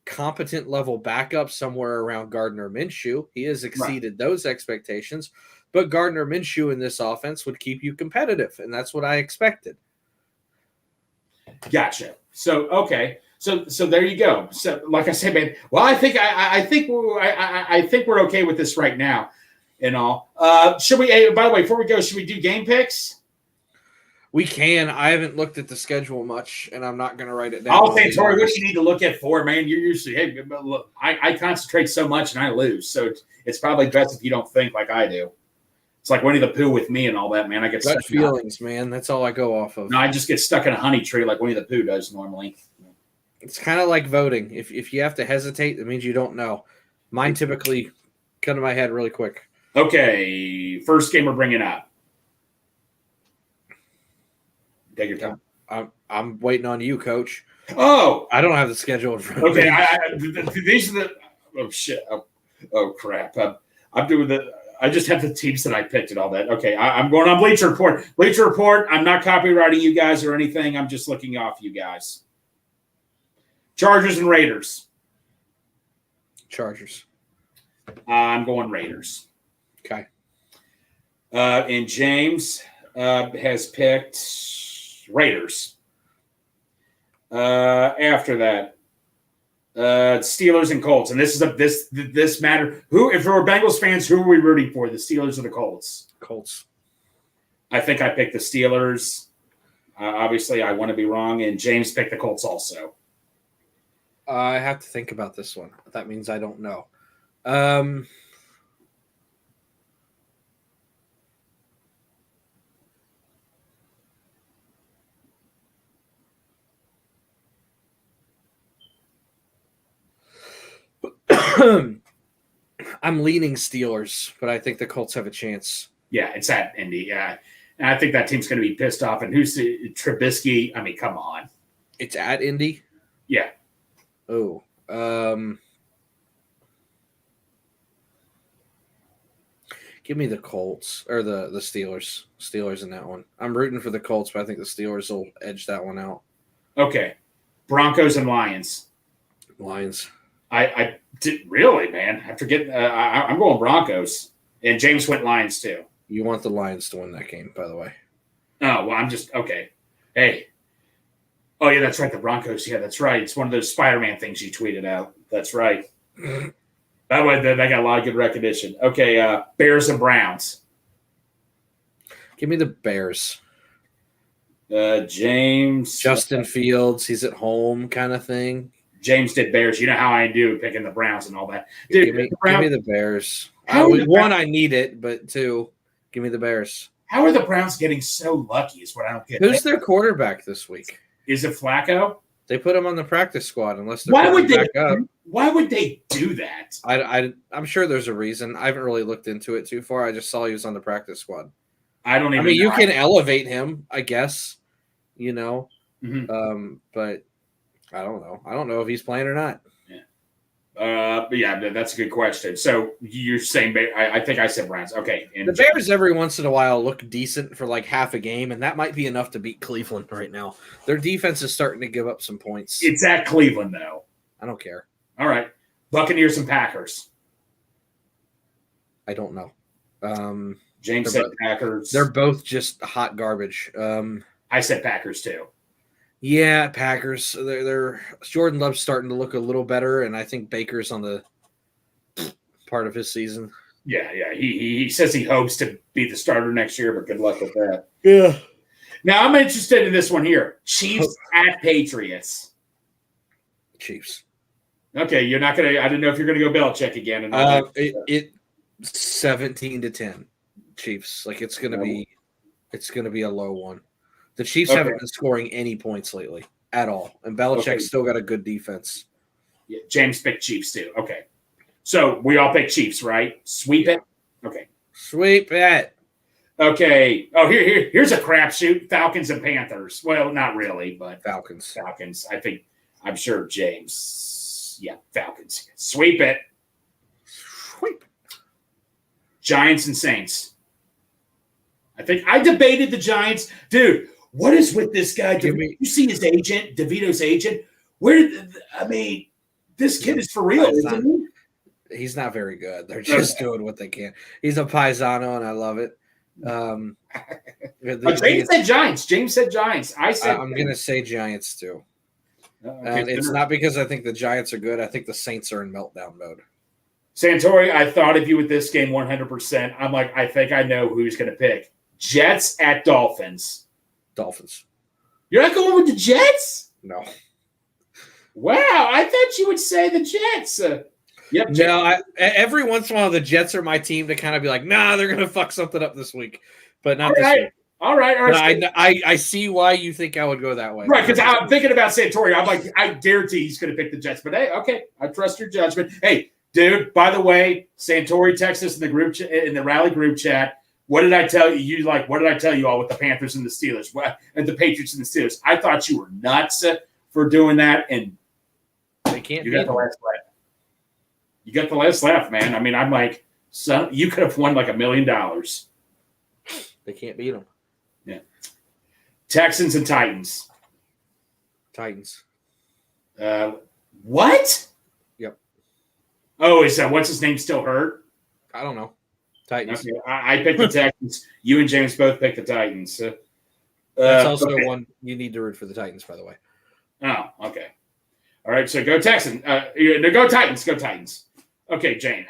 competent level backup somewhere around Gardner Minshew. He has exceeded those expectations. But Gardner Minshew in this offense would keep you competitive, and that's what I expected. Gotcha. So, okay. So there you go. So, like I said, man. Well, I think we're okay with this right now, and all. Should we? By the way, before we go, should we do game picks? We can. I haven't looked at the schedule much, and I'm not going to write it down. I'll say, Tori, what you need to look at for, man. You're usually, hey, look, I concentrate so much and I lose, so it's probably best if you don't think like I do. It's like Winnie the Pooh with me and all that, man. I get gut feelings, man. That's all I go off of. No, I just get stuck in a honey tree like Winnie the Pooh does normally. It's kind of like voting. If you have to hesitate, that means you don't know. Mine typically come to my head really quick. Okay, first game we're bringing up. Take your time. I'm waiting on you, Coach. Oh, I don't have the schedule in front of me. Okay, these are the. Oh shit! Oh crap! I'm doing the. I just have the teams that I picked and all that. Okay, I'm going on Bleacher Report. Bleacher Report. I'm not copywriting you guys or anything. I'm just looking off you guys. Chargers and Raiders. Chargers. I'm going Raiders. Okay. And James has picked Raiders. After that, Steelers and Colts. And this is this matter. If we're Bengals fans, who are we rooting for? The Steelers or the Colts? Colts. I think I picked the Steelers. Obviously, I want to be wrong. And James picked the Colts also. I have to think about this one. That means I don't know. I'm leaning Steelers, but I think the Colts have a chance. Yeah, it's at Indy. Yeah. And I think that team's going to be pissed off. And who's Trubisky? I mean, come on. It's at Indy? Yeah. Oh. Give me the Colts or the Steelers. Steelers in that one. I'm rooting for the Colts, but I think the Steelers will edge that one out. Okay. Broncos and Lions. Lions. I did really, man. I forget. I'm going Broncos, and James went Lions too. You want the Lions to win that game, by the way. Oh well, I'm just okay. Hey. Oh yeah, that's right. The Broncos. Yeah, that's right. It's one of those Spider-Man things you tweeted out. That's right. That way, they got a lot of good recognition. Okay, Bears and Browns. Give me the Bears. James. Justin Fields. He's at home, kind of thing. James did Bears. You know how I do picking the Browns and all that. Dude, give me the Bears. One, I need it, but two, give me the Bears. How are the Browns getting so lucky is what I don't get. Who's their quarterback this week? Is it Flacco? They put him on the practice squad unless they're Why would they do that? I'm sure there's a reason. I haven't really looked into it too far. I just saw he was on the practice squad. I don't even know. You can elevate elevate him, I guess, you know. Mm-hmm. But I don't know. I don't know if he's playing or not. Yeah. But yeah, that's a good question. So you're saying I think I said Browns. Okay. And The Bears every once in a while look decent for like half a game, and that might be enough to beat Cleveland right now. Their defense is starting to give up some points. It's at Cleveland, though. I don't care. All right. Buccaneers and Packers. I don't know. James said Packers. They're both just hot garbage. I said Packers too. Yeah, Packers. They're Jordan Love's starting to look a little better, and I think Baker's on the part of his season. Yeah. He says he hopes to be the starter next year, but good luck with that. Yeah. Now I'm interested in this one here. Chiefs at Patriots. Chiefs. Okay, you're not gonna. I didn't know if you're gonna go Belichick again. And It 17-10. Chiefs. Like it's gonna be a low one. The Chiefs haven't been scoring any points lately at all, and Belichick's still got a good defense. Yeah, James picked Chiefs too. Okay, so we all picked Chiefs, right? Sweep it. Okay. Sweep it. Okay. Oh, here's a crapshoot. Falcons and Panthers. Well, not really, but Falcons. I'm sure James. Yeah, Falcons. Sweep it. Sweep. Giants and Saints. I think I debated the Giants. Dude, what is with this guy? You see his agent, DeVito's agent? This kid is for real, isn't he? He's not very good. They're just doing what they can. He's a paisano, and I love it. James said Giants. James said Giants. I'm going to say Giants too. And it's not because I think the Giants are good. I think the Saints are in meltdown mode. Santori, I thought of you with this game 100%. I'm like, I think I know who he's going to pick. Jets at Dolphins. Dolphins. You're not going with the Jets? No. Wow, I thought you would say the Jets. Yep. No, every once in a while the Jets are my team to kind of be like, nah, they're going to fuck something up this week, but not this week. All right. I see why you think I would go that way. Right, because I'm thinking about Santori. I'm like, I guarantee he's going to pick the Jets. But hey, okay, I trust your judgment. Hey, dude, by the way, Santori texted us in the group in the rally group chat. What did I tell you? What did I tell you all with the Panthers and the Steelers? And the Patriots and the Steelers? I thought you were nuts for doing that, and they can't. You got the last laugh. You got the last laugh, man. I mean, I'm like, son, you could have won like $1 million. They can't beat them. Yeah. Texans and Titans. Titans. What? Yep. Oh, is that what's his name still hurt? I don't know. Titans. Okay. I picked the Texans. You and James both picked the Titans. That's also one you need to root for the Titans, by the way. Oh, okay. All right, so go Texans. Go Titans. Go Titans. Okay, Jane.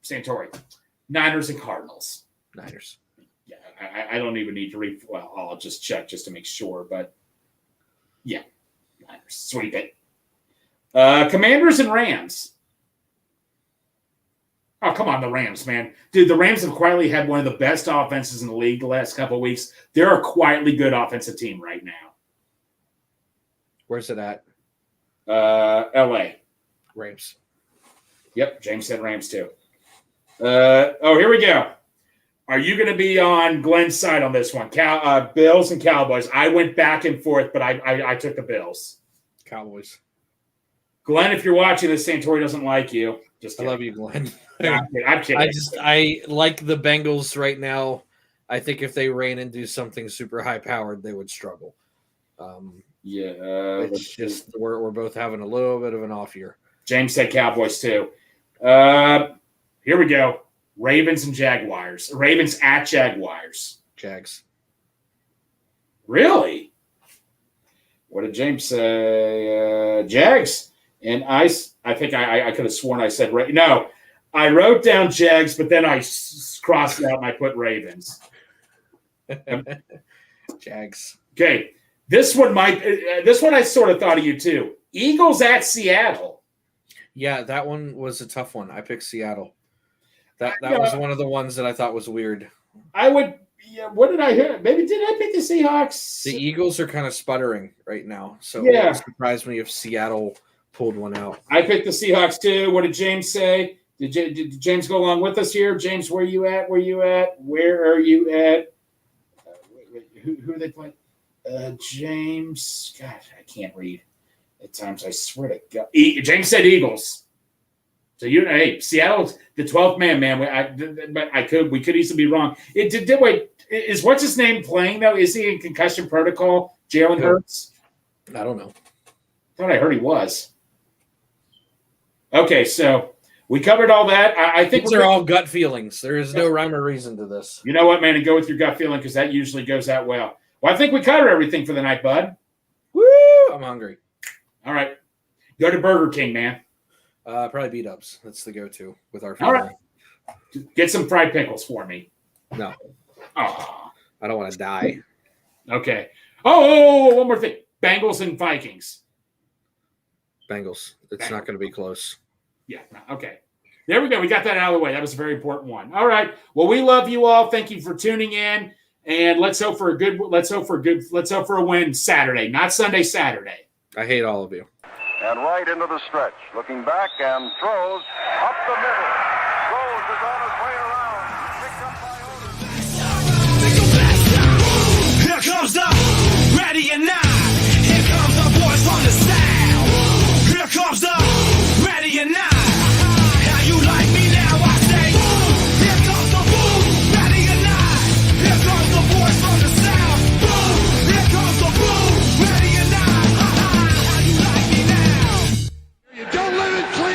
Santori. Niners and Cardinals. Niners. Yeah, I don't even need to read. Well, I'll just check just to make sure. But yeah, Niners. Sweep it. Commanders and Rams. Oh, come on, the Rams, man. Dude, the Rams have quietly had one of the best offenses in the league the last couple of weeks. They're a quietly good offensive team right now. Where's it at? L.A. Rams. Yep, James said Rams too. Here we go. Are you going to be on Glenn's side on this one? Bills and Cowboys. I went back and forth, but I took the Bills. Cowboys. Glenn, if you're watching this, Santori doesn't like you. I love you, Glenn. I'm kidding. I like the Bengals right now. I think if they ran and do something super high powered, they would struggle. It's just we're both having a little bit of an off year. James said Cowboys too. Here we go. Ravens and Jaguars. Ravens at Jaguars. Jags. Really? What did James say? Jags. And I think I could have sworn I said no. I wrote down Jags, but then I crossed it out and I put Ravens. Jags. Okay. This one I sort of thought of you too. Eagles at Seattle. Yeah, that one was a tough one. I picked Seattle. That was one of the ones that I thought was weird. What did I hear? Maybe did I pick the Seahawks? The Eagles are kind of sputtering right now, so yeah. It wouldn't surprise me if Seattle pulled one out. I picked the Seahawks too. What did James say? Did James go along with us here? James, where are you at? Where are you at? Who are they playing? James. God, I can't read at times. I swear to God. James said Eagles. So hey, Seattle's the 12th man. We could easily be wrong. Wait, is what's his name playing though? Is he in concussion protocol? Jalen Hurts? I don't know. Thought I heard he was. Okay, so we covered all that. I think these are all gut feelings. There is no rhyme or reason to this. You know what, man? And go with your gut feeling because that usually goes out well. Well, I think we covered everything for the night, bud. Woo! I'm hungry. All right. Go to Burger King, man. Probably B-dubs. That's the go-to with our family. All right. Get some fried pickles for me. No. Oh. I don't want to die. Okay. Oh, one more thing. Bengals and Vikings. Bengals. It's not going to be close. Yeah. Okay. There we go. We got that out of the way. That was a very important one. All right. Well, we love you all. Thank you for tuning in. And let's hope for a win Saturday, not Sunday, Saturday. I hate all of you. And right into the stretch. Looking back and throws up the middle. Throws is on his way around.